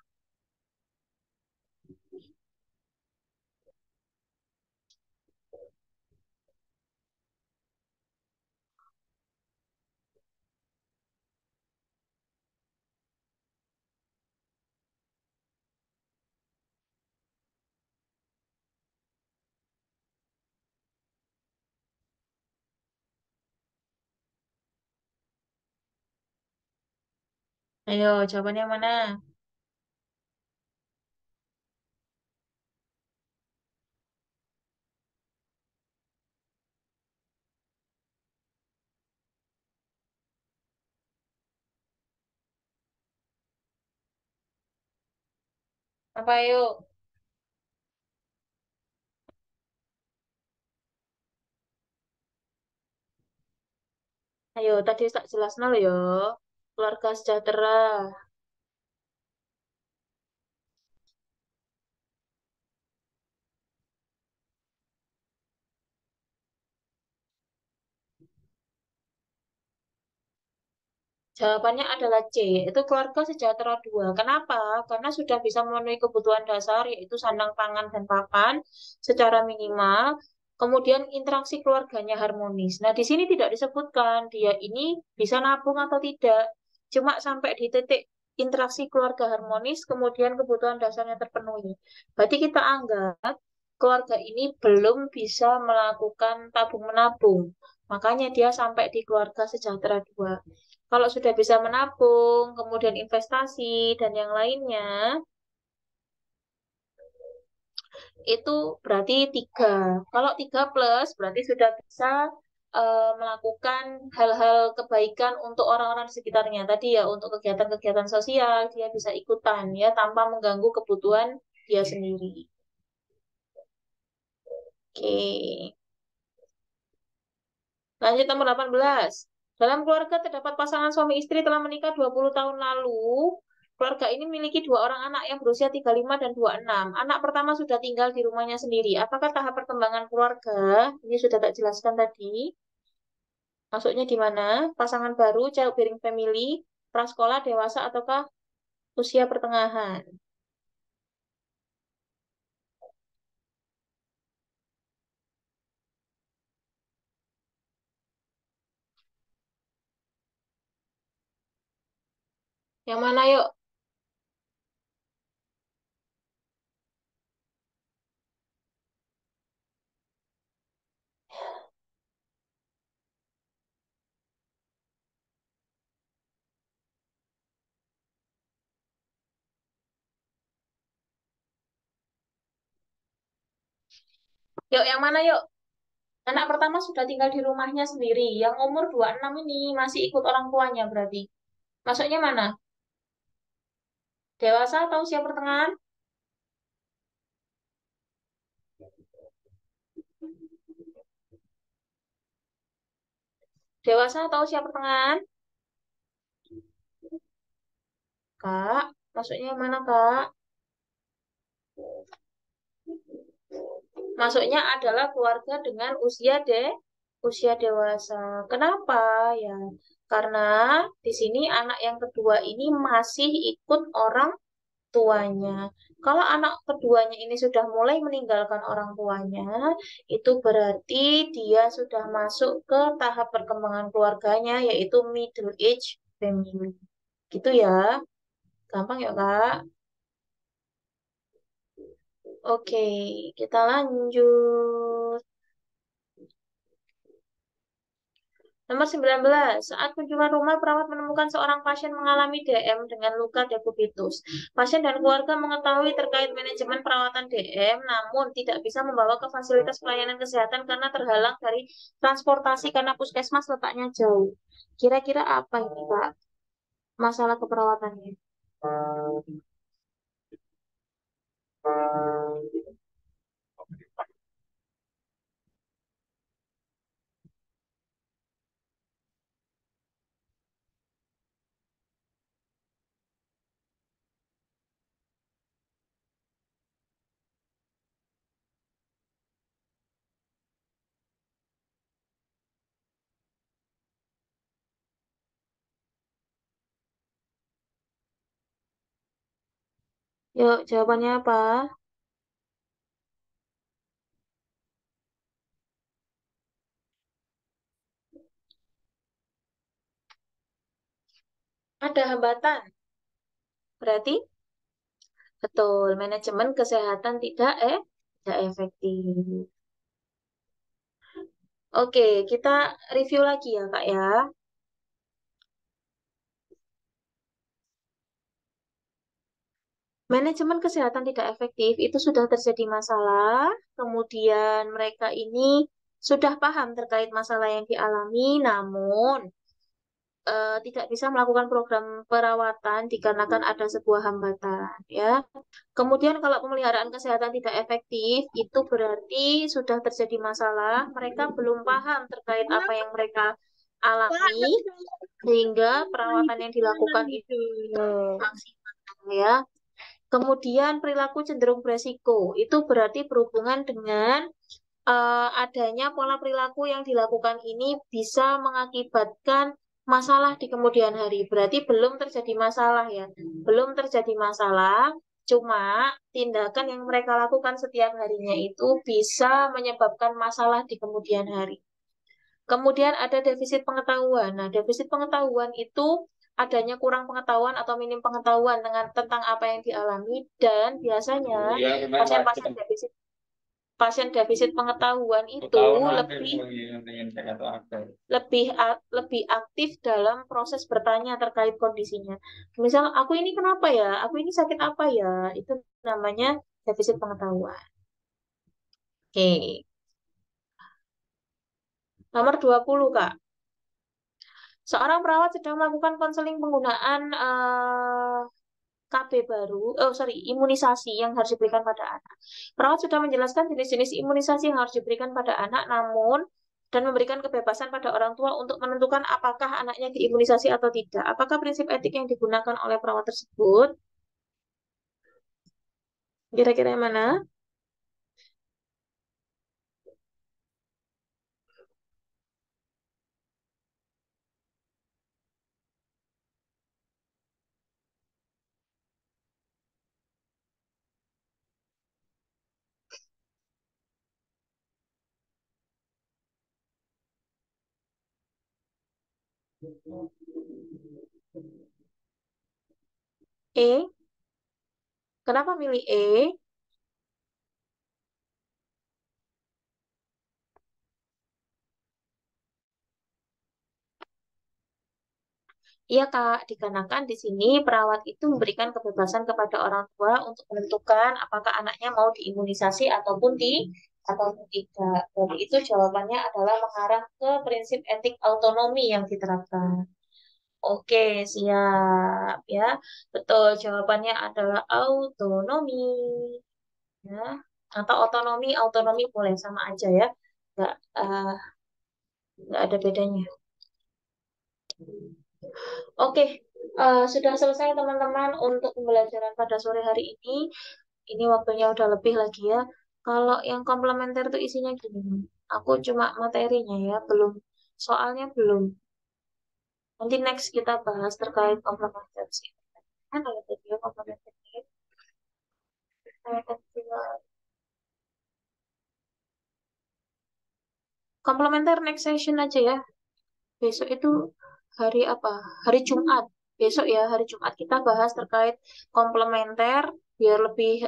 Ayo, jawabannya yang mana? Apa ayo? Ayo, tadi tak jelas nol ya. Keluarga sejahtera. Jawabannya adalah C, yaitu keluarga sejahtera 2. Kenapa? Karena sudah bisa memenuhi kebutuhan dasar, yaitu sandang, pangan, dan papan secara minimal. Kemudian interaksi keluarganya harmonis. Nah, di sini tidak disebutkan dia ini bisa nabung atau tidak. Cuma sampai di titik interaksi keluarga harmonis, kemudian kebutuhan dasarnya terpenuhi. Berarti kita anggap keluarga ini belum bisa melakukan tabung menabung. Makanya dia sampai di keluarga sejahtera 2. Kalau sudah bisa menabung, kemudian investasi, dan yang lainnya, itu berarti 3. Kalau 3 plus, berarti sudah bisa melakukan hal-hal kebaikan untuk orang-orang di sekitarnya. Tadi ya untuk kegiatan-kegiatan sosial dia bisa ikutan ya tanpa mengganggu kebutuhan dia sendiri. Oke. Lanjut nomor 18. Dalam keluarga terdapat pasangan suami istri telah menikah 20 tahun lalu. Keluarga ini memiliki dua orang anak yang berusia 35 dan 26. Anak pertama sudah tinggal di rumahnya sendiri. Apakah tahap perkembangan keluarga? Ini sudah tak jelaskan tadi. Masuknya di mana? Pasangan baru, childbearing family, prasekolah, dewasa, ataukah usia pertengahan? Yang mana yuk? Yuk, yang mana yuk? Anak pertama sudah tinggal di rumahnya sendiri. Yang umur 26 ini masih ikut orang tuanya berarti. Masuknya mana? Dewasa atau usia pertengahan? Dewasa atau usia pertengahan? Kak, masuknya yang mana, Kak? Masuknya adalah keluarga dengan usia dewasa. Kenapa? Ya, karena di sini anak yang kedua ini masih ikut orang tuanya. Kalau anak keduanya ini sudah mulai meninggalkan orang tuanya, itu berarti dia sudah masuk ke tahap perkembangan keluarganya, yaitu middle age family. Gitu ya. Gampang ya, Kak? Oke, kita lanjut. Nomor 19. Saat kunjungan rumah, perawat menemukan seorang pasien mengalami DM dengan luka dekubitus. Pasien dan keluarga mengetahui terkait manajemen perawatan DM, namun tidak bisa membawa ke fasilitas pelayanan kesehatan karena terhalang dari transportasi karena puskesmas letaknya jauh. Kira-kira apa ini, Pak? Masalah keperawatannya. Yuk, jawabannya apa? Ada hambatan. Berarti betul, manajemen kesehatan tidak efektif. Oke, kita review lagi ya, Kak ya. Manajemen kesehatan tidak efektif itu sudah terjadi masalah, kemudian mereka ini sudah paham terkait masalah yang dialami, namun tidak bisa melakukan program perawatan dikarenakan ada sebuah hambatan, ya. Kemudian kalau pemeliharaan kesehatan tidak efektif, itu berarti sudah terjadi masalah, mereka belum paham terkait apa yang mereka alami, sehingga perawatan yang dilakukan itu maksimal, ya. Kemudian perilaku cenderung beresiko. Itu berarti berhubungan dengan adanya pola perilaku yang dilakukan ini bisa mengakibatkan masalah di kemudian hari. Berarti belum terjadi masalah ya. Belum terjadi masalah, cuma tindakan yang mereka lakukan setiap harinya itu bisa menyebabkan masalah di kemudian hari. Kemudian ada defisit pengetahuan. Nah, defisit pengetahuan itu adanya kurang pengetahuan atau minim pengetahuan dengan tentang apa yang dialami dan biasanya pasien defisit pengetahuan itu lebih aktif dalam proses bertanya terkait kondisinya. Misal, aku ini kenapa ya? Aku ini sakit apa ya? Itu namanya defisit pengetahuan. Oke. Nomor 20, Kak. Seorang perawat sedang melakukan konseling penggunaan KB baru, sorry, imunisasi yang harus diberikan pada anak. Perawat sudah menjelaskan jenis-jenis imunisasi yang harus diberikan pada anak, namun dan memberikan kebebasan pada orang tua untuk menentukan apakah anaknya diimunisasi atau tidak. Apakah prinsip etik yang digunakan oleh perawat tersebut? Kira-kira yang mana? E. Kenapa milih E? Iya, Kak, dikarenakan di sini perawat itu memberikan kebebasan kepada orang tua untuk menentukan apakah anaknya mau diimunisasi ataupun tidak. Jadi itu jawabannya adalah mengarah ke prinsip etik autonomi yang diterapkan. Oke, siap ya. Betul, jawabannya adalah autonomi ya. Atau otonomi, autonomi boleh sama aja ya. Nggak, eh, nggak ada bedanya. Oke, sudah selesai teman-teman untuk pembelajaran pada sore hari ini. Ini waktunya udah lebih lagi ya. Kalau yang komplementer itu isinya gini. Aku cuma materinya ya, belum. Soalnya belum. Nanti next kita bahas terkait komplementer sih. Kan ada video komplementer ini. Komplementer next session aja ya. Besok itu hari apa? Hari Jumat. Besok ya, hari Jumat kita bahas terkait komplementer biar lebih